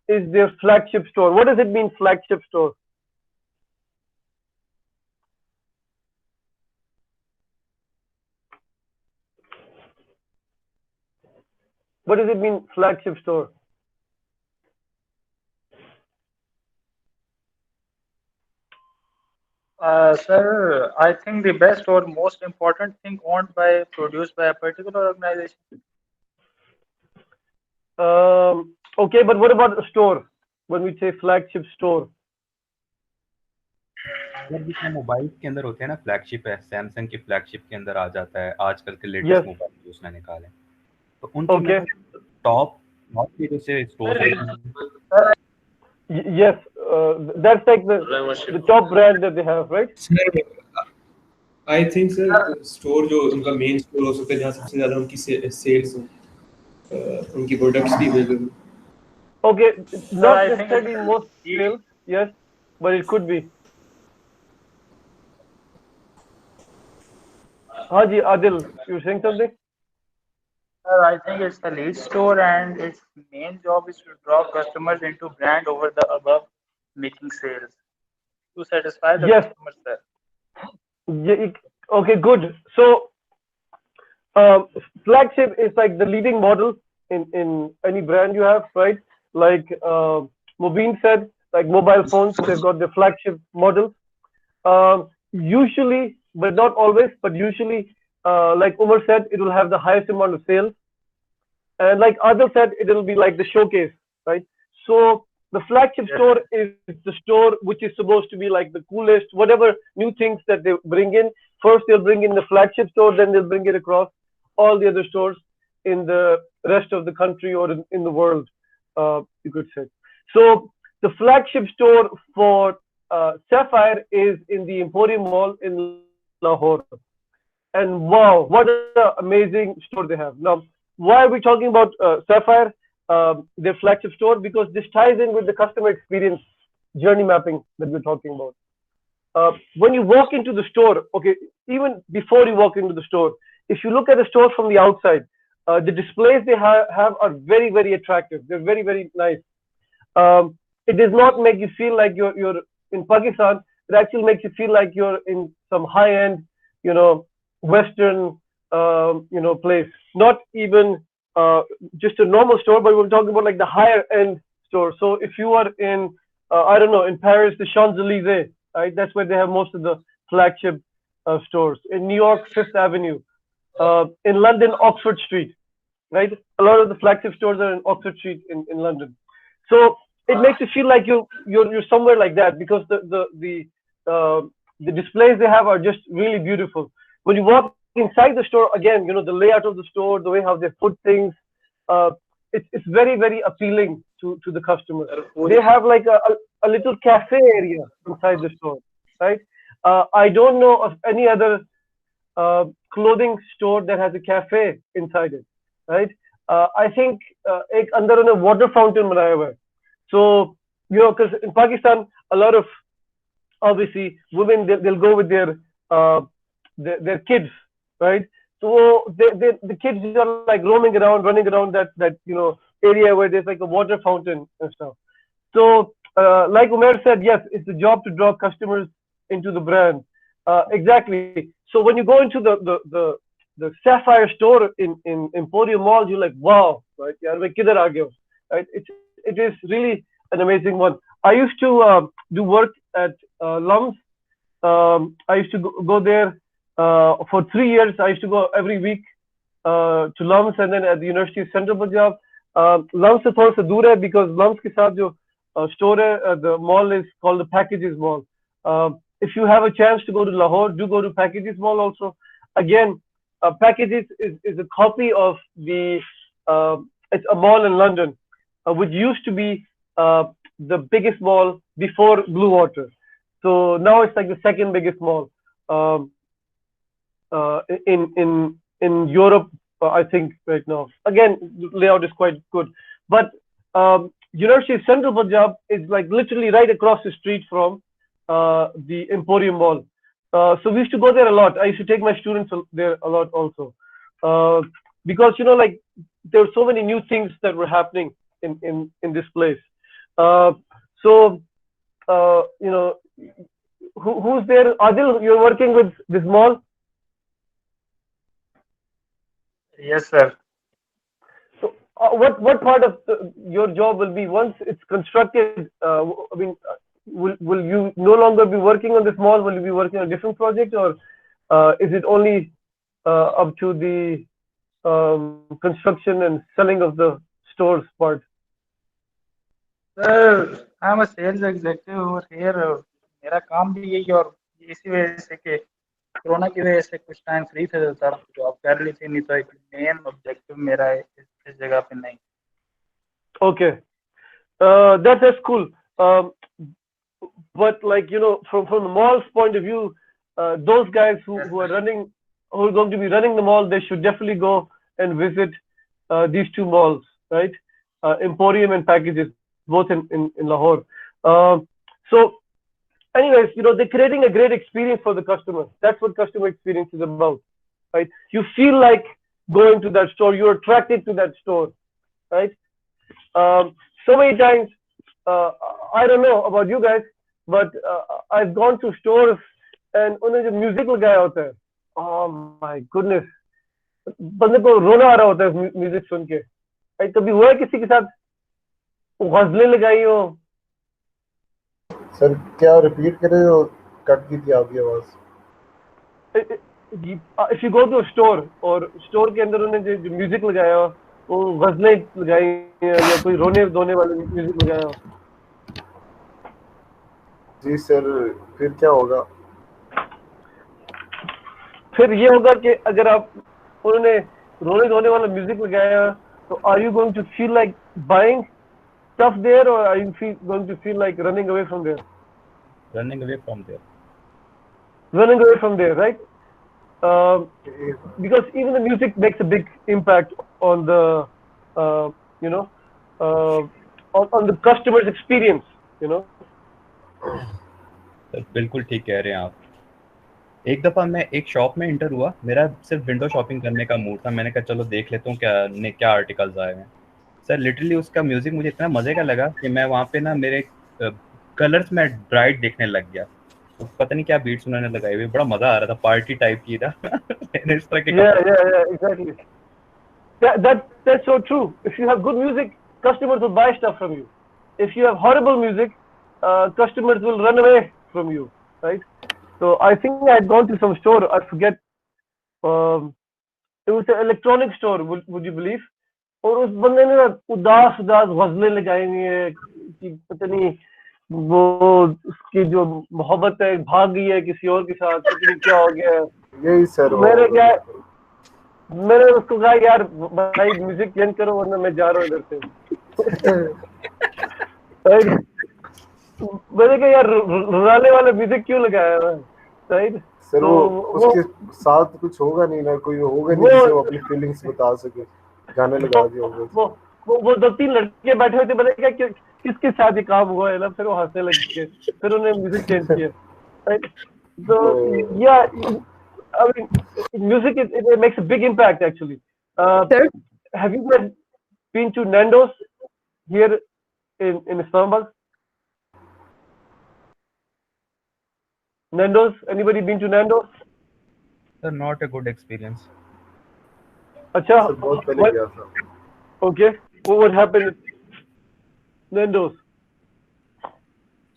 is their flagship store. What does it mean, flagship store? What does it mean, flagship store? Sir, I think the best or most important thing produced by a particular organization. Okay, but what about a store? When we say flagship store, अगर भी mobile के अंदर होते हैं ना, flagship है, Samsung की flagship के अंदर आ जाता है आजकल के लेटेस्ट मोबाइल जो उसने निकाले, तो उनके टॉप की जो से store yes, that's like the top brand that they have, right? Sir, I think sir, store जो उनका मेन स्टोर हो सकता है जहाँ सबसे ज़्यादा उनकी सेल्स हो, उनकी प्रोडक्ट्स की वजह। Okay, not necessarily most sales, yes, but it could be. Haji Adil, you saying something? I think it's the lead store, and its main job is to draw customers into brand over the above, making sales to satisfy the customers. Sir. Yeah, okay, good. So, flagship is like the leading model in any brand you have, right? Like Mubin said, like mobile phones, they've got the flagship models. Usually, but not always, but usually, like Umar said, it will have the highest amount of sales. And like Adil said, it will be like the showcase, right? So the flagship store is the store which is supposed to be like the coolest, whatever new things that they bring in. First, they'll bring in the flagship store, then they'll bring it across all the other stores in the rest of the country or in the world, you could say. So the flagship store for Sapphire is in the Emporium Mall in Lahore. And wow, what an amazing store they have. Now, why are we talking about Sapphire, their flagship store? Because this ties in with the customer experience journey mapping that we're talking about. When you walk into the store, okay, even before you walk into the store, if you look at the store from the outside, the displays they have are very, very attractive. They're very, very nice. It does not make you feel like you're in Pakistan. It actually makes you feel like you're in some high-end, Western, place. Not even just a normal store, but we're talking about like the higher-end store. So if you are in, I don't know, in Paris, the Champs-Élysées, right? That's where they have most of the flagship stores. In New York, Fifth Avenue. In London, Oxford Street, right? A lot of the flagship stores are in Oxford Street in London. So it makes you feel like you're somewhere like that because the displays they have are just really beautiful. When you walk inside the store, again, the layout of the store, the way how they put things, it's very, very appealing to the customer. They have like a little cafe area inside the store, right? I don't know of any other clothing store that has a cafe inside it, right? I think एक अंदर उन्हें water fountain बनाया हुआ है. So because in Pakistan a lot of obviously women they'll go with their kids, right? So the kids are like roaming around, running around that area where there's like a water fountain and stuff. So, like Umair said, yes, it's the job to draw customers into the brand. Exactly. So when you go into the Sapphire store in Emporium Mall, you're like, wow, right? Yeah, like, kidhar aa gaya ho? Right? It is really an amazing one. I used to do work at Lums. I used to go there for 3 years. I used to go every week to Lums, and then at the University of Central Punjab. Lums से थोड़ा सा दूर है because Lums के साथ जो store है, the mall is called the Packages Mall. If you have a chance to go to Lahore, do go to Packages Mall also. Again, Packages is a copy of it's a mall in London, which used to be the biggest mall before Blue Water. So now it's like the second biggest mall in Europe, I think right now. Again, the layout is quite good, but University of Central Punjab is like literally right across the street from the Emporium Mall. So we used to go there a lot. I used to take my students there a lot also, because like there were so many new things that were happening in this place. So who's there? Adil, you're working with this mall? Yes, sir. So what part of your job will be once it's constructed? Will you no longer be working on this mall? Will you be working on a different project, or is it only up to the construction and selling of the stores part? Sir, I'm a sales executive over here. मेरा काम भी यही और इसी वजह से कि corona की वजह से कुछ टाइम फ्री थे तो जॉब कर ली थी, नहीं तो एक मेन ऑब्जेक्टिव मेरा इस जगह पे नहीं. Okay, that's cool. But like from the mall's point of view, those guys who are going to be running the mall, they should definitely go and visit these two malls, right? Emporium and Packages, both in Lahore. So anyways, they're creating a great experience for the customer. That's what customer experience is about, right? You feel like going to that store, you're attracted to that store, right? So many times, I don't know about you guys, but I've gone to stores and उन्हें जो music लगाया होता है, oh my goodness, बंदे को रोना आ रहा होता है म्यूजिक सुन के. कभी हुआ है किसी के साथ गजलें लगाई हो? सर क्या रिपीट करें, तो कट की थी आपकी आवाज. If you go to a store और स्टोर के अंदर उन्होंने जो म्यूजिक लगाया हो, वो गजलें लगाई या कोई रोने धोने वाले म्यूजिक लगाया हो? जी सर, फिर क्या होगा? फिर ये होगा कि अगर आप उन्होंने रोने धोने वाला म्यूजिक लगाया, तो are you going to feel like buying stuff there, or are you going to feel like running away from there? Running away from there. Running away from there, right? Because even the music makes a big impact on the, on the customer's experience, बिल्कुल ठीक कह रहे हैं आप. एक दफ़ा मैं एक शॉप में इंटर हुआ, मेरा सिर्फ विंडो शॉपिंग करने का मूड था. मैंने कहा चलो देख लेता हूँ क्या आर्टिकल्स आए हैं. सर लिटरली उसका म्यूजिक मुझे इतना मजे का लगा कि मैं वहाँ पे ना मेरे कलर्स में ब्राइट देखने लग गया. तो पता नहीं क्या बीट्स उन्होंने लगाई हुई, बड़ा मजा आ रहा था, पार्टी टाइप की था. इस तरह के yeah, exactly. That's so true. If you have good music, customers will buy stuff from you. If you have horrible music, customers will run away from you, right? So I think I had gone to some store, I forget, it was an electronic store, would you believe? और उस बंदे ने उदास गजलें लगाई हुई है कि पता नहीं वो उसकी जो मोहब्बत है भाग गई है किसी और के साथ, पता नहीं क्या हो गया है. यही सर. मैंने उसको कहा यार भाई म्यूजिक चेंज करो वरना मैं जा रहा हूँ इधर से. मैंने कहा यार रुलाने वाला म्यूजिक क्यों लगाया है, राइट? सर तो उसके साथ कुछ होगा नहीं ना, कोई होगा नहीं जिससे वो अपनी फीलिंग्स बता सके, गाने लगा दिया होगा. वो 2-3 लड़के बैठे हुए थे, मैंने कहा किसके साथ ये काम हुआ है ना, फिर वो हंसने लगे, फिर उन्होंने म्यूजिक चेंज किया, right? So yeah, I mean, music it makes a big impact actually. Have you guys been to Nando's here in Islamabad? Nando's? Anybody been to Nando's? Sir, not a good experience. Acha, sir बहुत पहले what? गया था. Okay. What happened at Nando's?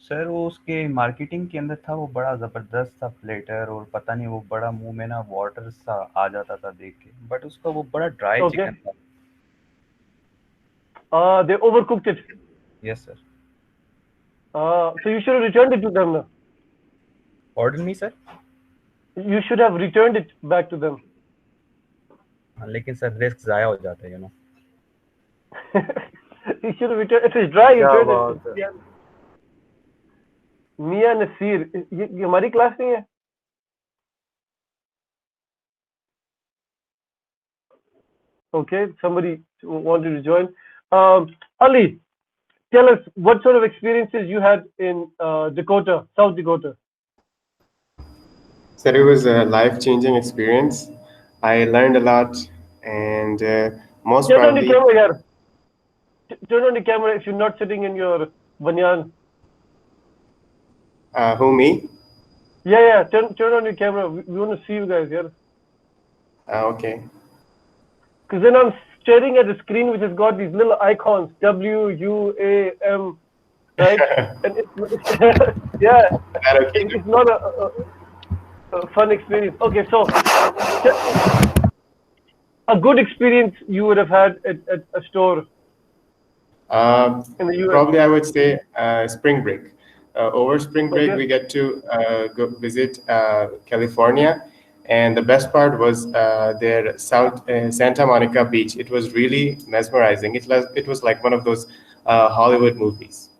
Sir वो उसके marketing के अंदर था, वो बड़ा जबरदस्त था प्लेटर, और पता नहीं वो बड़ा मुंह में ना वाटर सा आ जाता था देख के, बट उसका वो बड़ा ड्राई Okay. चिकन था. They overcooked it. Yes sir. So you should have returned it to them. Now. Pardon me sir. You should have returned it back to them. लेकिन सर रिस्क जाया हो जाता है, you know. You should have returned. If it's dry, you क्या return बात it. है. Yeah. Mia Nasir, ये हमारी क्लास नहीं है? Okay, somebody wanted to join. Ali, tell us what sort of experiences you had in Dakota, South Dakota. So it was a life-changing experience. I learned a lot, and most Turn on the probably, camera, yaar. Turn on the camera if you're not sitting in your banyan. who me? Yeah. Turn on your camera. We want to see you guys, yeah. Okay. Because then I'm staring at the screen which has got these little icons, W, U, A, M, right? And it's yeah, That okay? it's not a fun experience. Okay, so a good experience you would have had at a store in the US. Probably I would say spring break. Over spring break, Okay. we get to go visit California, and the best part was their Santa Monica Beach. It was really mesmerizing. It was like one of those Hollywood movies.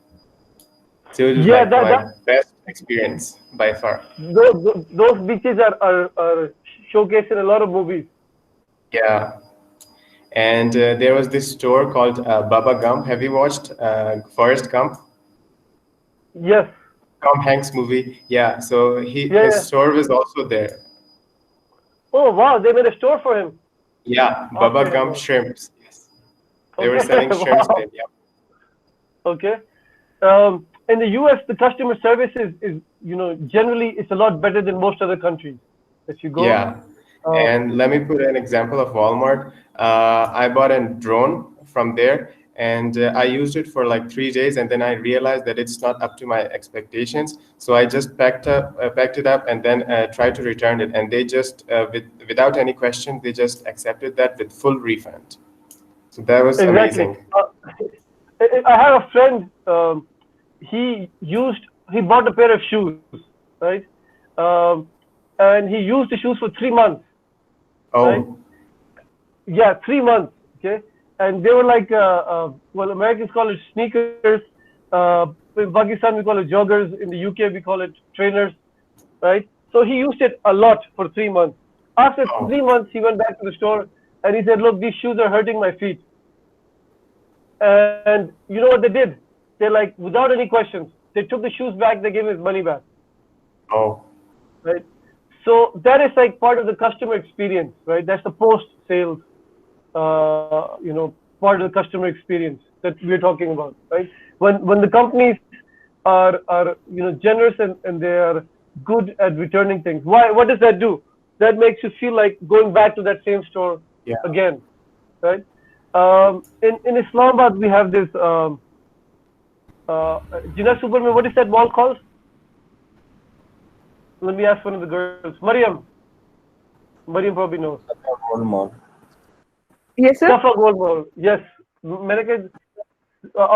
So it was Yeah, like my that best experience by far. those beaches are showcased in a lot of movies. Yeah. And there was this store called Bubba Gump. Have you watched Forrest Gump? Yes. Tom Hanks movie. Yeah. So Yeah. his store was also there. Oh wow, they made a store for him. Yeah, Bubba Okay. Gump Shrimps. Yes. They were Okay. selling shrimps Wow. there. Yeah. Okay. In the US, the customer service is generally it's a lot better than most other countries that you go. Yeah. And let me put an example of Walmart. I bought a drone from there, and I used it for like 3 days, and then I realized that it's not up to my expectations. So I just packed it up, and then tried to return it. And they just, without any question, they just accepted that with full refund. So that was Exactly. amazing. I have a friend. He bought a pair of shoes, right? And he used the shoes for 3 months. Oh. Right? Yeah, 3 months. Okay, and they were like, well, Americans call it sneakers. In Pakistan, we call it joggers. In the UK, we call it trainers, right? So he used it a lot for 3 months. After 3 months, he went back to the store and he said, "Look, these shoes are hurting my feet." And you know what they did? They like, without any questions, they took the shoes back. They gave his money back. Oh. Right. So that is like part of the customer experience, right? That's the post-sales, part of the customer experience that we're talking about, right? When the companies are generous and they are good at returning things. Why? What does that do? That makes you feel like going back to that same store again, right? In Islamabad, we have this Jinnah Superman. What is that mall called? Let me ask one of the girls. Mariam probably knows. Gold Mall. Yes, sir. Safa Gold Mall. Yes. I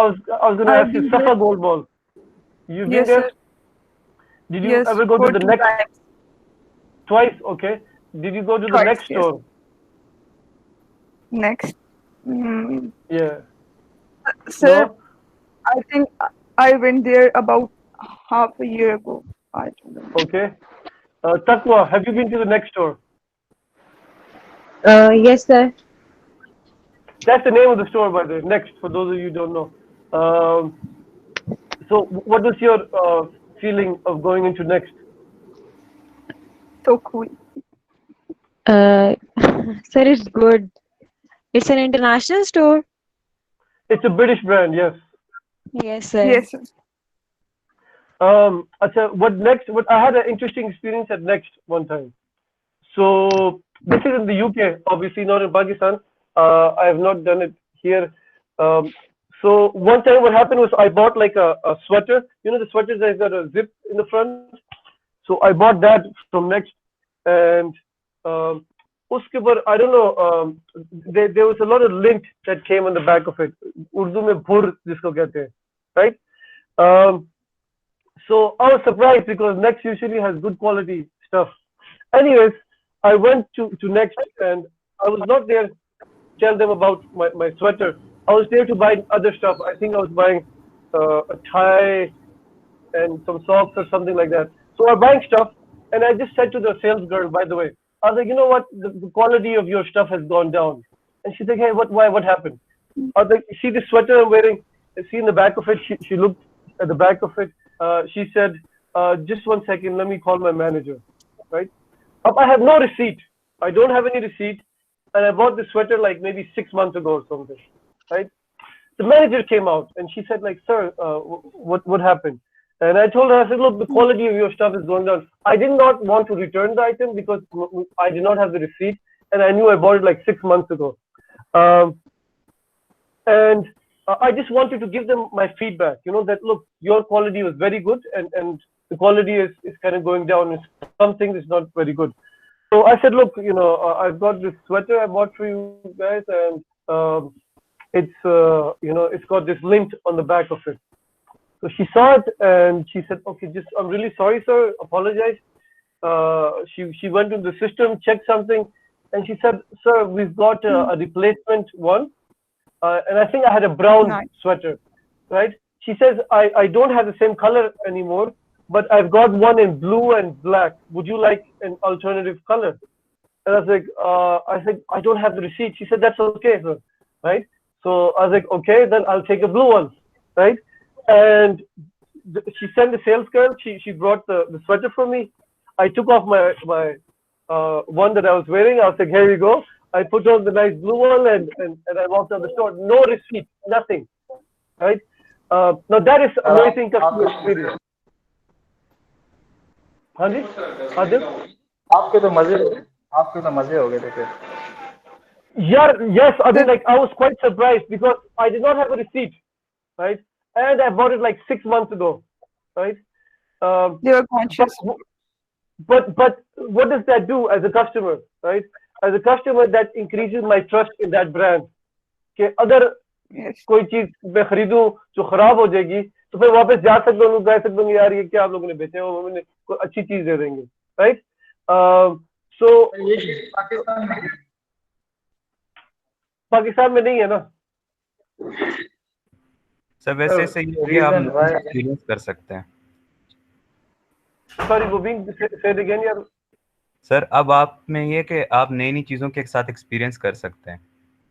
was going to ask you, Safa Gold Mall. You've been Yes, there? sir. Did you Yes, ever go to for the 2 next? times. Twice, okay. Did you go to the Twice, next yes. store? Next. Yeah. Sir, No? I think I went there about half a year ago. I don't know. Okay. Taqwa, have you been to the next store? Yes, sir. That's the name of the store, by the way. Next, for those of you who don't know. So, what was your feeling of going into Next? So cool. Sir, it's good. It's an international store. It's a British brand, yes. Yes, sir. Yes, sir. What next? What I had an interesting experience at Next one time. So this is in the UK, obviously not in Pakistan. I have not done it here. So one time what happened was I bought like a sweater. You know the sweaters that got a zip in the front. So I bought that from Next, and uske par, I don't know. There was a lot of lint that came on the back of it. Urdu mein bhur jisko kehte hain, right? So I was surprised because Next usually has good quality stuff. Anyways, I went to Next and I was not there to tell them about my sweater. I was there to buy other stuff. I think I was buying a tie and some socks or something like that. So I'm buying stuff, and I just said to the sales girl, by the way, I was like, you know what, the quality of your stuff has gone down. And she's like, hey, why, what happened? I was like, see the sweater I'm wearing? See in the back of it? She looked at the back of it. She said, just 1 second, let me call my manager, right? I have no receipt. I don't have any receipt. And I bought the sweater like maybe 6 months ago or something, right? The manager came out and she said like, sir, what happened? And I told her, I said, look, the quality of your stuff is going down. I did not want to return the item because I did not have the receipt. And I knew I bought it like 6 months ago. And I just wanted to give them my feedback, you know, that, look, your quality was very good and the quality is kind of going down. Something is not very good. So I said, look, you know, I've got this sweater I bought for you guys, and it's, you know, it's got this lint on the back of it. So she saw it and she said, okay, just, I'm really sorry, sir, apologize. She went into the system, checked something, and she said, sir, we've got a replacement one. And I think I had a brown sweater, right? She says, I don't have the same color anymore, but I've got one in blue and black. Would you like an alternative color? And I was like, I don't have the receipt. She said, that's okay, sir, right? So I was like, okay, then I'll take a blue one, right? And she sent the sales girl. She brought the sweater for me. I took off my one that I was wearing. I was like, here you go. I put on the nice blue one and I walked out the store. No receipt, nothing, right? Now that is amazing customer experience. हाँ जी, आदिल? आपके तो मजे हो गए थे फिर. Yeah, yes, I mean, like I was quite surprised because I did not have a receipt, right? And I bought it like 6 months ago, right? They were conscious. But what does that do as a customer, right? As a customer, that increases my trust in that brand. कि अगर कोई चीज मैं खरीदूं जो खराब हो जाएगी तो फिर वापस जा सकता हूँ, कह सकता हूँ यार ये क्या आप लोगों ने बेचे, वो हमें कोई अच्छी चीज दे देंगे, राइट? सो पाकिस्तान में नहीं है ना सर, वैसे सही है कि आप एक्सपीरियंस कर सकते हैं. सॉरी गोविंद, से अगेन यार. सर, अब आप में ये कि आप नई नई चीज़ों के साथ एक्सपीरियंस कर सकते हैं.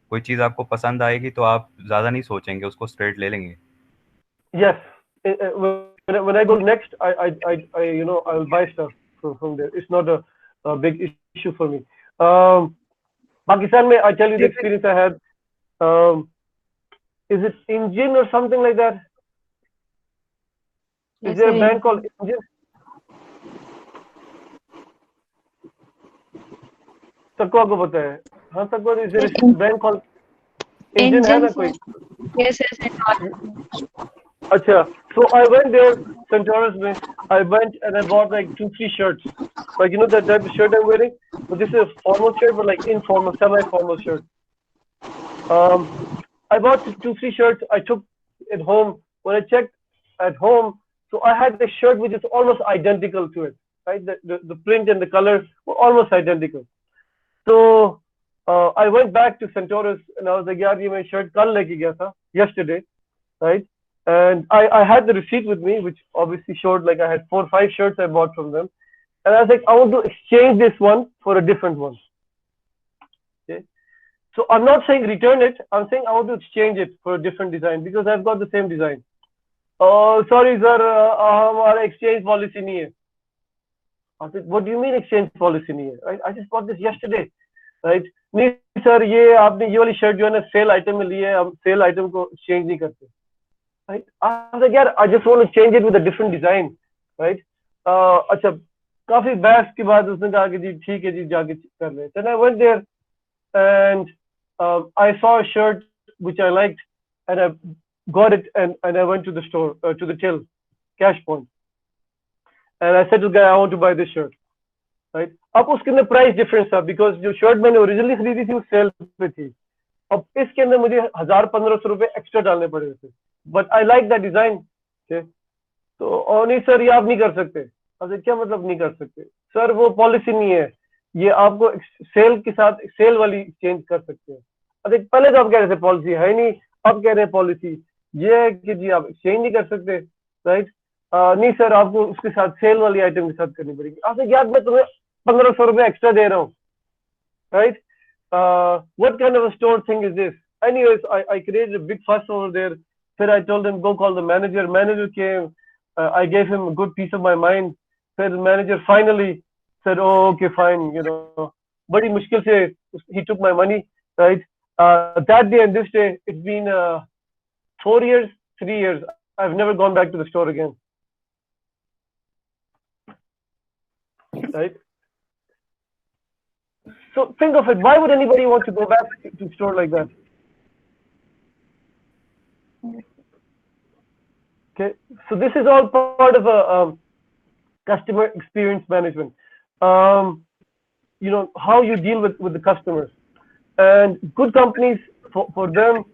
कोई चीज़ आपको पसंद आएगी तो आप ज़्यादा नहीं सोचेंगे, उसको स्ट्रेट ले लेंगे. Yes, when I go next, I you know, I'll buy stuff from there. It's not a big issue for me. Pakistan mein, I tell you the experience I had. Is it Indian or something like that? Is there a band called Indian? तकवा को पता है. हाँ तकवा, is there a band called Indian है ना कोई? Yes. अच्छा, so I went there, Centaurus में. I went and I bought like 2-3 shirts. Like, you know that type of shirt I'm wearing? But this is a formal shirt, but like informal, semi-formal shirt. I bought 2-3 shirts. I took it home. When I checked at home, so I had this shirt which is almost identical to it, right? The print and the color were almost identical. So I went back to Centaurus and I was like, yaar, ye main shirt kal leke gaya tha, yesterday, right? And I had the receipt with me, which obviously showed like I had 4 or 5 shirts I bought from them. And I was like, I want to exchange this one for a different one. Okay. So I'm not saying return it. I'm saying I want to exchange it for a different design because I've got the same design. Oh, sorry, sir. Our exchange policy nahi hai. I said, what do you mean exchange policy nahi hai? Right? I just bought this yesterday. Right? नहीं sir, ये आपने ये वाली shirt जो है ना sale item में ली है, हम सेल आइटम को एक्सचेंज नहीं करते. right? I was like, yeah, I just want to change it with a different design, right? अच्छा, काफी बहस के बाद उसने कहा कि जी ठीक है जी जाके कर ले. Then I went there and I saw a shirt which I liked and I got it and I went to the store to the till cash point and I said to the guy I want to buy this shirt, right? अब उसके अंदर price difference था because जो shirt मैंने originally खरीदी थी वो cell पे थी. अब इसके अंदर मुझे 1000-1500 रुपए एक्स्ट्रा डालने पड़े थे. But I like that design. तो और नहीं सर ये आप नहीं कर सकते. अरे क्या मतलब नहीं कर सकते सर, वो पॉलिसी नहीं है, ये आपको सेल के साथ सेल वाली चेंज कर सकते हैं. अरे पहले तो आप कह रहे थे पॉलिसी है नहीं, अब कह रहे हैं पॉलिसी ये है कि जी आप एक्सचेंज नहीं कर सकते, राइट? नहीं सर आपको उसके साथ सेल वाली आइटम के साथ करनी पड़ेगी. आपसे याद मैं तुम्हें 1500 रुपए एक्स्ट्रा दे रहा हूँ, right? What kind of a store thing is this? Anyways, I created a big fuss over there. Then I told him, go call the manager. Manager came. I gave him a good piece of my mind. Then the manager finally said, oh, okay, fine, you know. But he took my money, right? That day and this day, it's been 4 years, 3 years. I've never gone back to the store again. Right? So think of it. Why would anybody want to go back to a store like that? Okay, so this is all part of a customer experience management. You know, how you deal with the customers. And good companies, for them,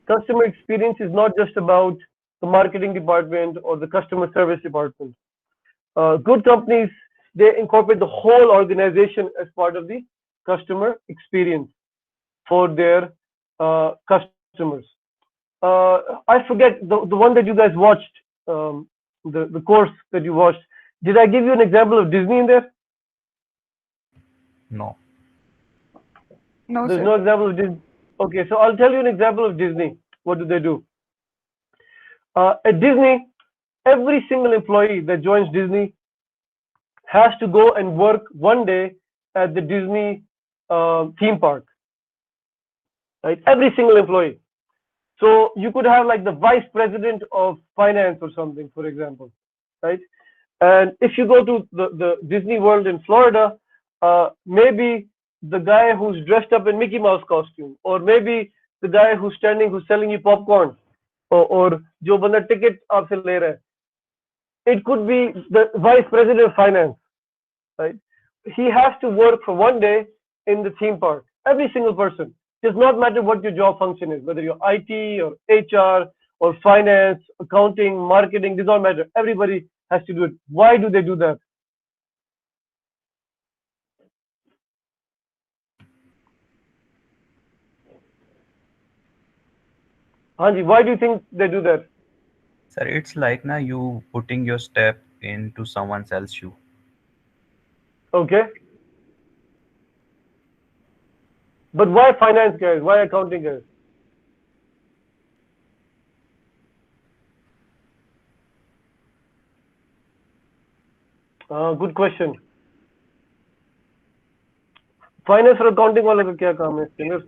customer experience is not just about the marketing department or the customer service department. Good companies, they incorporate the whole organization as part of the customer experience for their customers. I forget the one that you guys watched, the course that you watched. Did I give you an example of Disney in there? No. No, There's sir. no example of Disney. Okay, so I'll tell you an example of Disney. What do they do? At Disney, every single employee that joins Disney has to go and work one day at the Disney theme park, right? Every single employee. So you could have like the vice president of finance or something, for example, right? And if you go to the Disney World in Florida, maybe the guy who's dressed up in Mickey Mouse costume, or maybe the guy who's standing, who's selling you popcorn, or जो बंदा ticket आपसे ले रहा है, it could be the vice president of finance, right? He has to work for one day in the theme park. Every single person. Does not matter what your job function is, whether you're IT or HR or finance, accounting, marketing, does not matter. Everybody has to do it. Why do they do that? Hanji, why do you think they do that? Sir, it's like now you putting your step into someone else's shoe. Okay. But why finance guys? Why accounting guys? Good question. Finance और accounting वाले का क्या काम है? Singer?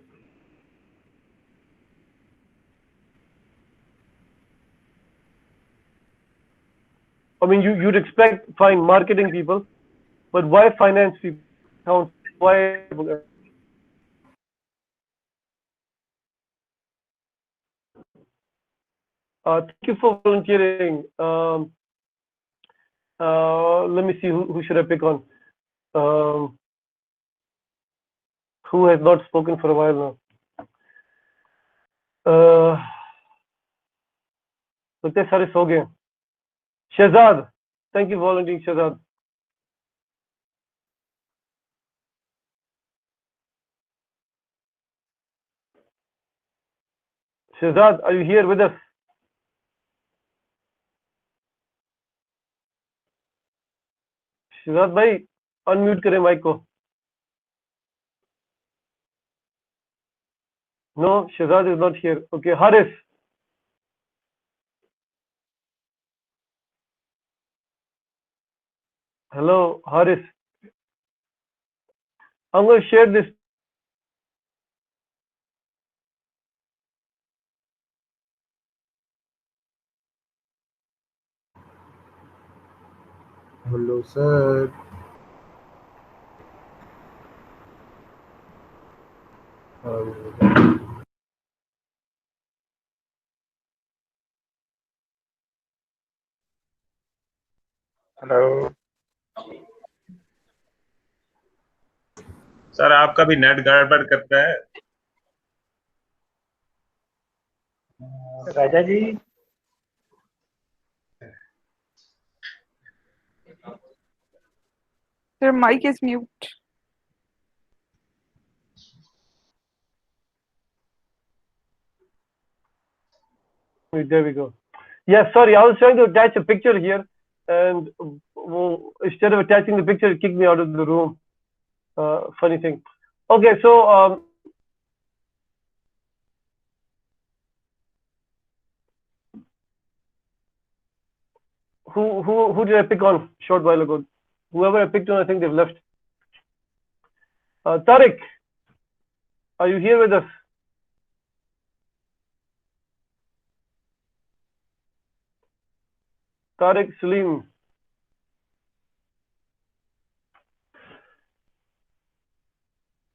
I mean, you'd expect fine marketing people, but why finance people? Why? Thank you for volunteering. Let me see who should I pick on. Who has not spoken for a while now? लगते सारे सो गए. Shahzad, thank you for volunteering, Shahzad. Shahzad, are you here with us? Shahzad भाई, unmute करें mic को. No, Shahzad is not here. Okay, Haris. Hello, Haris. I'm going to share this Hello, sir. Hello sir आपका भी net गड़बड़ करता है। राजा जी Their mic is mute. There we go. Yeah, sorry, I was trying to attach a picture here, and instead of attaching the picture, it kicked me out of the room. Funny thing. Okay, so who did I pick on short while ago? Whoever I picked on, I think they've left. Tariq, are you here with us? Tariq Salim.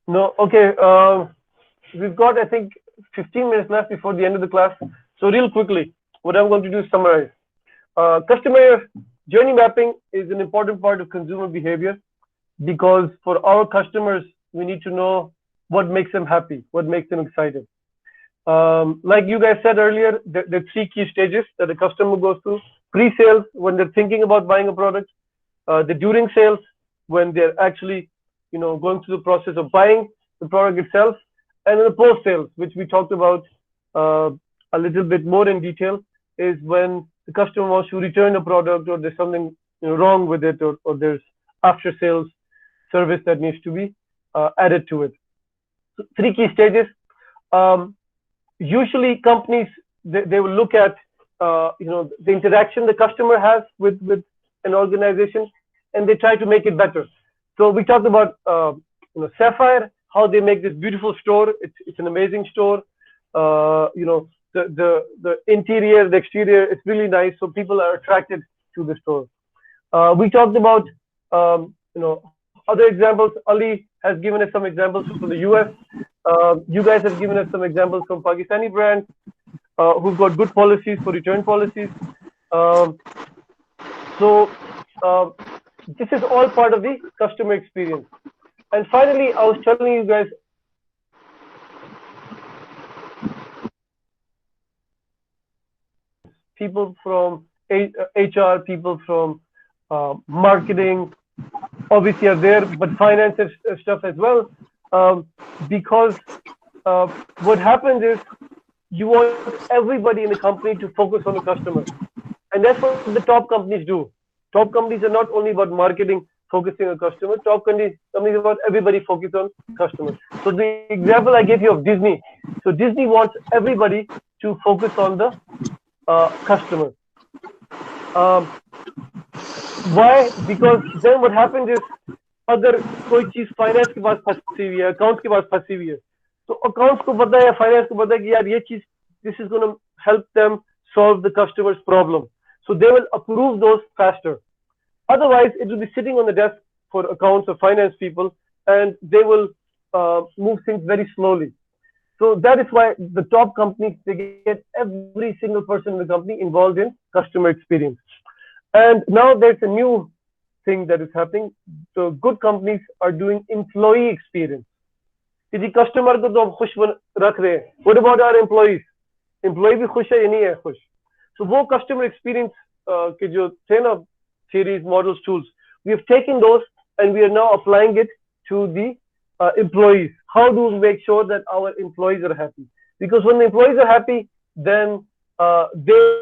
No, okay. We've got, I think, 15 minutes left before the end of the class. So real quickly, what I'm going to do is summarize. Customer journey mapping is an important part of consumer behavior because for our customers, we need to know what makes them happy, what makes them excited. Like you guys said earlier, there are three key stages that a customer goes through. Pre-sales, when they're thinking about buying a product. The during sales, when they're actually, going through the process of buying the product itself. And then the post-sales, which we talked about a little bit more in detail, is when the customer wants to return a product or there's something wrong with it, or there's after-sales service that needs to be added to it. So three key stages. Usually companies, they will look at the interaction the customer has with an organization, and they try to make it better. So we talked about Sapphire, how they make this beautiful store. It's an amazing store. The interior, the exterior, it's really nice. So people are attracted to the store. We talked about other examples. Ali has given us some examples from the US. You guys have given us some examples from Pakistani brands who've got good policies for return policies. This is all part of the customer experience. And finally, I was telling you guys, people from HR, people from marketing, obviously are there, but finance stuff as well. Because what happens is you want everybody in the company to focus on the customer. And that's what the top companies do. Top companies are not only about marketing, focusing on customers. Top companies are about everybody focus on customers. So the example I gave you of Disney. So Disney wants everybody to focus on the customer. Why? Because then what happens is, अगर कोई चीज finance के पास फंसी हुई है, accounts के पास फंसी हुई है, तो अकाउंट्स को पता है या फाइनेंस को पता है कि यार ये चीज, this is going to help them solve the customer's problem. So they will approve those faster. Otherwise, it will be sitting on the desk for accounts or finance people, and they will move things very slowly. So that is why the top companies, they get every single person in the company involved in customer experience. And now there's a new thing that is happening. So good companies are doing employee experience. कि customer को तो हम खुश रख रहे हैं. What about our employees? Employee भी खुश है या नहीं है खुश? So वो customer experience के जो थे ना series, models, tools, we have taken those and we are now applying it to the employees. How do we make sure that our employees are happy? Because when the employees are happy, then they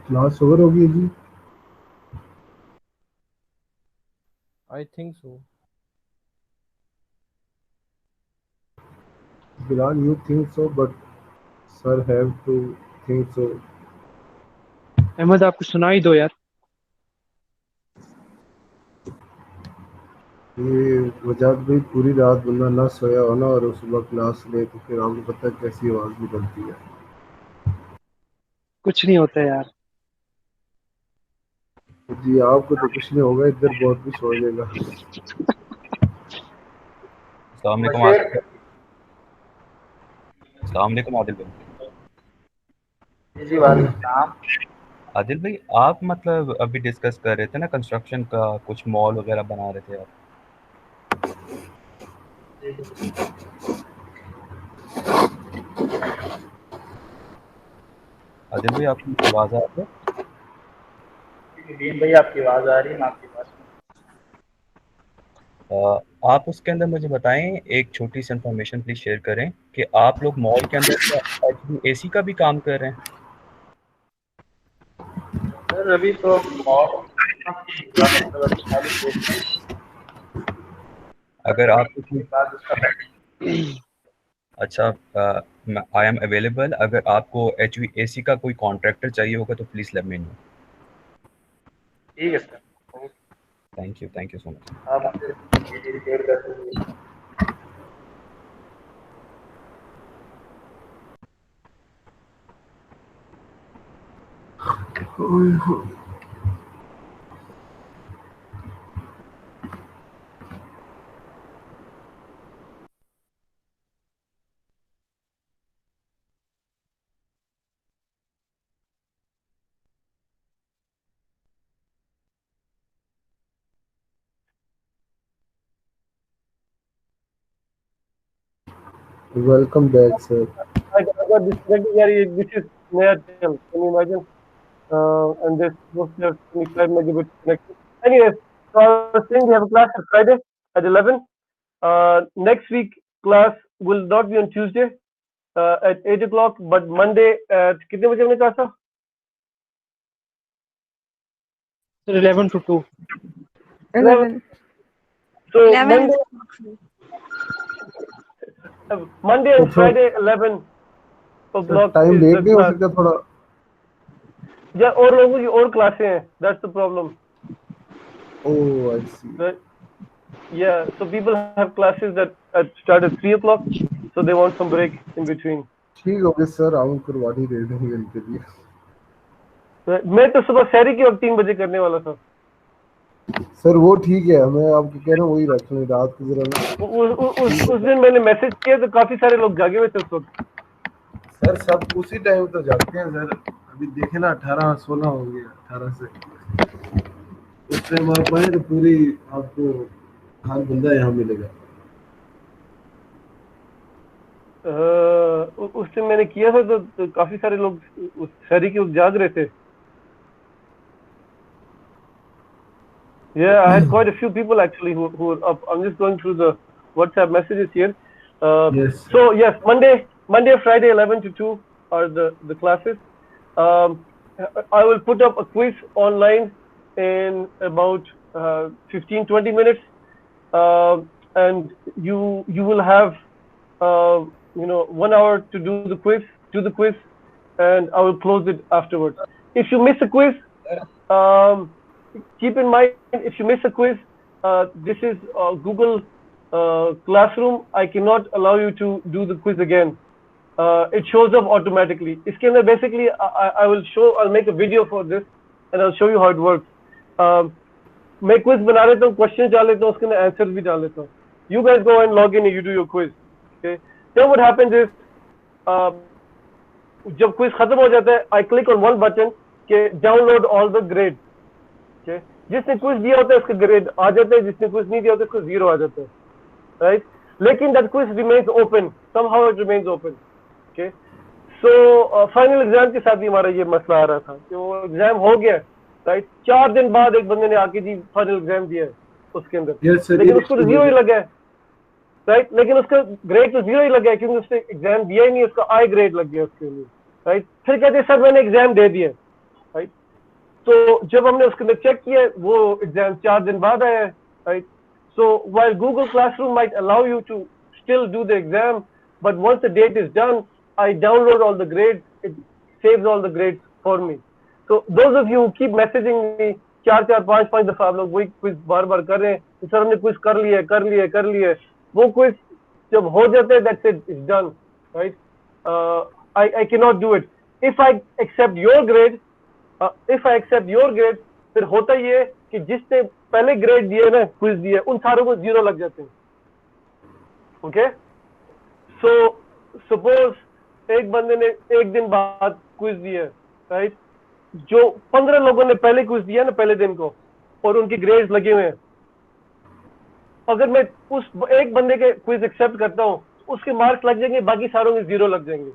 class over हो गई जी? I think so. Bilal, you think so, but sir have to think so. Ahmed आपको सुना ही दो यार। ये वजात भाई पूरी रात बंदा ना सोया हो ना और सुबह क्लास ले तो फिर आपको पता है कैसी आवाज निकलती है। कुछ नहीं होता यार। जी आपको तो कुछ नहीं होगा, इधर बहुत कुछ हो जाएगा। अस्सलाम वालेकुम आदिल। अस्सलाम वालेकुम आदिल भाई। जी वालेकुम सलाम। आदिल भाई आप मतलब अभी डिस्कस कर रहे थे ना कंस्ट्रक्शन का, कुछ मॉल वगैरह बना रहे थे आप। आदिल भाई आपकी आवाज आ रही है? दीन भाई आपकी आवाज आ रही है, मैं आपकी बात सुन। आप उसके अंदर मुझे बताएं, एक छोटी सी इंफॉर्मेशन प्लीज शेयर करें कि आप लोग मॉल के अंदर एसी का भी काम कर रहे हैं। सर अभी तो अगर आप अच्छा आई एम अवेलेबल, अगर आपको HVAC का कोई कॉन्ट्रैक्टर चाहिए होगा तो प्लीज लेट मी नो। ठीक है sir. Thank you so much. आप शेयर कर दीजिए। Welcome back, sir. I got disconnected. Yeah, this is Nayatel. Can you imagine? And this was just 25 megabit connection. Anyways, so I was saying we have a class on Friday at 11. Next week class will not be on Tuesday at 8 o'clock, but Monday at कितने बजे हमने कहा था? Sir 11 to 2. 11. So 11. Monday and Friday 11 o'clock time is late the नहीं हो class. सकता थोड़ा? या और लोगों की और क्लासें हैं. That's the problem. Oh, I see. Right? Yeah, so people have classes that start at 3 o'clock, so they want some break in between. ठीक हो गया सर, आऊँ करवानी दे देंगे इनके लिए। मैं तो सुबह शहरी की वक्त 3 बजे करने वाला था। सर वो ठीक है, मैं आपको कह रहा हूँ वही रख लें रात को जरा। उस दिन मैंने मैसेज किया तो काफी सारे लोग जागे हुए थे उस वक्त। सर सब उसी टाइम तो जागते हैं सर, अभी देखे ना 18-16 हो गए 18 से। उस टाइम आप आए तो पूरी आपको हर बंदा यहाँ मिलेगा। उस दिन मैंने किया था तो काफी सारे लोग उस शहरी की वक्त जाग रहे थे। Yeah, I had quite a few people actually who were up. I'm just going through the WhatsApp messages here. Yes. So yes, Monday, Friday, 11 to 2 are the classes. I will put up a quiz online in about 15-20 minutes, and you will have 1 hour to do the quiz. Do the quiz, and I will close it afterwards. If you miss a quiz, keep in mind, if you miss a quiz, this is Google Classroom. I cannot allow you to do the quiz again. It shows up automatically. इसके अंदर basically I'll make a video for this and I'll show you how it works. मैं quiz बना लेता हूँ, questions डाल लेता हूँ, उसके अंदर answers भी डाल लेता हूँ. You guys go and log in and you do your quiz. Okay. Then what happens is जब quiz खत्म हो जाता है, I click on one button कि download all the grades. Okay. जिसने क्विज दिया होता है उसका ग्रेड आ जाता है, जिसने क्विज नहीं दिया होता है उसको 0 आ जाता है, राइट? लेकिन that quiz remains open, somehow it remains open. Okay, so final exam के साथ भी हमारा ये मसला आ रहा था कि वो एग्जाम हो गया, राइट? 4 दिन बाद एक बंदे ने आके जी फाइनल एग्जाम दिया है उसके अंदर, लेकिन उसको तो 0 ही लगा है, राइट? लेकिन उसका ग्रेड तो 0 ही लगा है क्योंकि उसने एग्जाम दिया ही नहीं, उसका आई ग्रेड लग गया उसके लिए, राइट? फिर कहते हैं सर मैंने एग्जाम दे दिया, राइट? तो जब हमने उसके अंदर चेक किया वो एग्जाम 4 दिन बाद आया है, right? So while Google Classroom might allow you to still do the exam, but once the date is done, I download all the grades. It saves all the grades for me. So those of you who keep messaging me 4-5 दफा आप लोग वही quiz बार-बार कर रहे हैं, तो sir हमने क्विज कर लिया है, वो क्विज जब हो जाता है that's it, it's done, right? I cannot do it. If I accept your grade, फिर होता ये कि जिसने पहले ग्रेड दिए ना क्विज दिए उन सारों को 0 लग जाते हैं. ओके, सो सपोज एक बंदे ने एक दिन बाद क्विज दिया, राइट? जो 15 लोगों ने पहले क्विज दिया ना पहले दिन को और उनके ग्रेड्स लगे हुए हैं, अगर मैं उस एक बंदे के क्विज एक्सेप्ट करता हूँ उसके मार्क्स लग जाएंगे, बाकी सारों में 0 लग जाएंगे.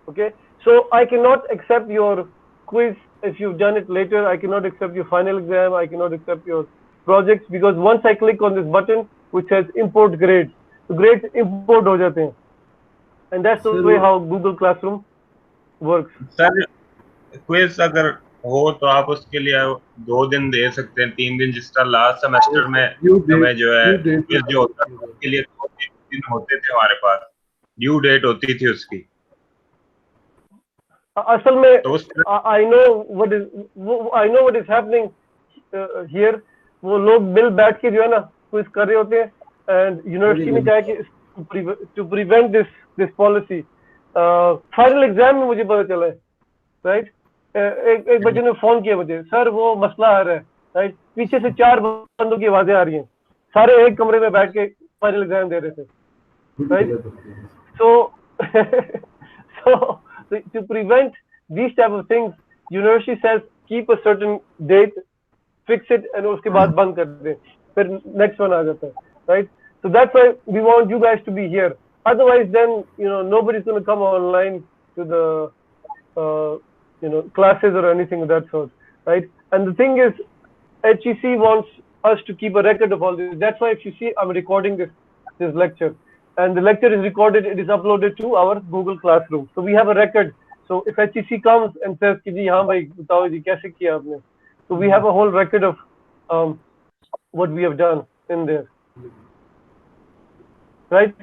Okay, so I can not accept your quiz if you've done it later. I cannot accept your final exam. I cannot accept your projects because once I click on this button which says import grades, the grades import हो जाते हैं, and that's the way how Google Classroom works. Sir quiz अगर हो तो आप उसके लिए 2 दिन दे सकते हैं, 3 दिन, जिस तरह लास्ट सेमेस्टर में हमें जो है क्विज जो होता है उसके लिए 2 दिन होते थे हमारे पास, ड्यू डेट होती थी उसकी. असल में I know what is happening here. वो लोग मिल बैठ के जो है ना क्विज कर रहे होते हैं, एंड यूनिवर्सिटी ने कहा कि to prevent this policy. Final exam में मुझे पता चला है, राइट? एक बच्चे ने फोन किया मुझे, सर वो मसला आ रहा है, राइट? पीछे से 4 बंदों की आवाजें आ रही हैं, सारे एक कमरे में बैठ के फाइनल एग्जाम दे रहे थे, right? So to prevent these type of things, university says keep a certain date, fix it, and उसके बाद बंद कर दे, फिर next one आ जाता है, right? So that's why we want you guys to be here. Otherwise, then nobody's going to come online to the classes or anything of that sort, right? And the thing is, HEC wants us to keep a record of all this. That's why if you see, I'm recording this lecture. And the lecture is recorded, it is uploaded to our Google Classroom. So we have a record. So if HEC comes and says, कि जी हाँ भाई बताओ जी कैसे किया आपने, so we have a whole record of what we have done in there, right?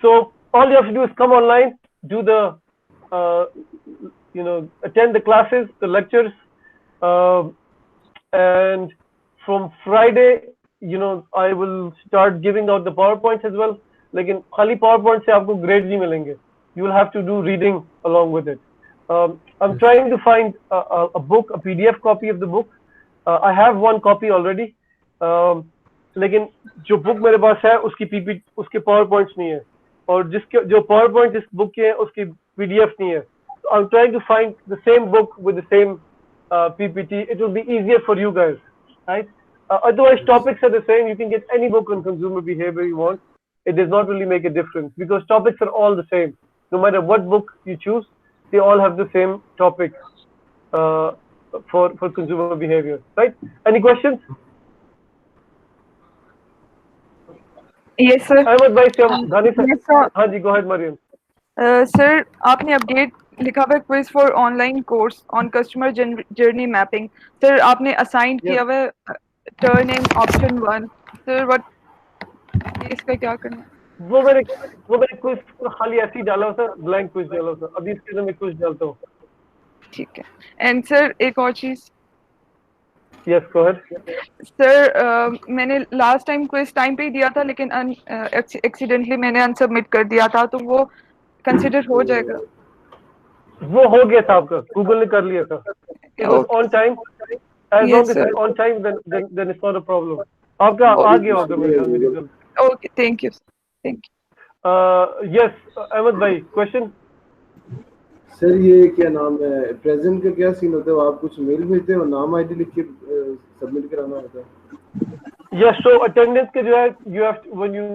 So all you have to do is come online, do the attend the classes, the lectures, and from Friday, I will start giving out the PowerPoints as well. लेकिन खाली PowerPoint से आपको grades नहीं मिलेंगे. You will have to do reading along with it. I'm trying to find a book, a PDF copy of the book. I have one copy already. लेकिन जो book मेरे पास है उसके PowerPoints नहीं है, और जो PowerPoint इस book के है उसकी PDF नहीं है. So I'm trying to find the same book with the same PPT. It will be easier for you guys, right? Otherwise, topics are the same. You can get any book on consumer behavior you want. It does not really make a difference because topics are all the same. No matter what book you choose, they all have the same topics for consumer behavior, right? Any questions? Yes, sir. Ahmed bhai, Ghani sir. Yes, sir. हाँ जी, go ahead, Mariam. Sir, आपने update लिखा हुआ है quiz for online course on customer journey mapping. Sir आपने assign किया हुआ है turn in option 1. Sir what इसका क्या करना है? वो मैंने क्विज खाली ऐसे ही डाला सर, ब्लैंक क्विज डाला सर. अभी इसके अंदर मैं क्विज डालता हूँ. ठीक है. एंड सर एक और चीज. Yes, go ahead. सर मैंने लास्ट टाइम क्विज टाइम पे ही दिया था, लेकिन एक्सीडेंटली मैंने अनसबमिट कर दिया था, तो वो कंसीडर हो जाएगा? वो हो गया था आपका, गूगल ने कर लिया था. It was on time. As long as it's on time, then it's not a problem. आपका आ गया होगा मेरे ख्याल में result. Okay, thank you. Thank you. Yes, Ahmed भाई, question. सर ये क्या नाम है, प्रेजेंट का क्या सीन होता है? आप कुछ मेल भेजते हैं और नाम आईडी लिख के सबमिट कराना होता है? Yes, so attendance के जो है, you have to, when you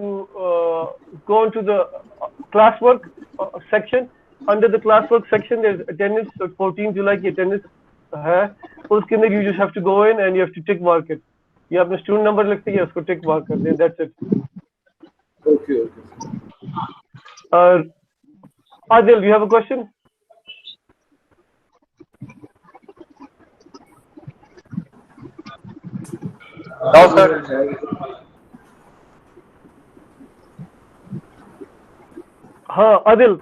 go into the classwork section, under the classwork section there's attendance. So 14 July की attendance है, उसके अंदर you just have to go in and you have to tick mark it. ये अपने student number लिखते हैं, उसको tick mark कर दें, that's it. Okay. Adil, you have a question? No, sir. Adil,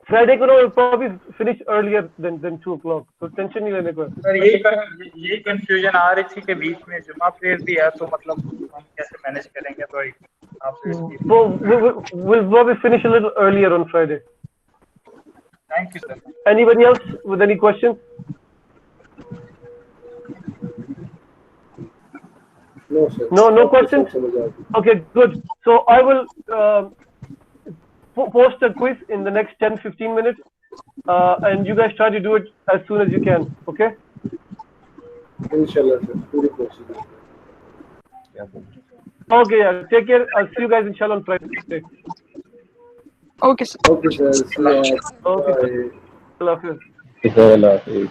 Friday को will probably finish earlier than 2 o'clock. So tension नहीं लेने को. सर यही कंफ्यूजन आ रही थी कि बीच में जुमा फेर भी है तो मतलब हम कैसे मैनेज करेंगे तो आपसे So we'll probably finish a little earlier on Friday. Thank you, sir. Anybody else with any questions? No, sir. No questions? Okay, good. So I will post a quiz in the next 10-15 minutes, and you guys try to do it as soon as you can. Okay? Inshallah, sir. Puri possible. Okay, yeah. Take care. I'll see you guys inshallah on Friday. Okay, sir. Okay, sir. Okay. Allah Hafiz. Allah Hafiz.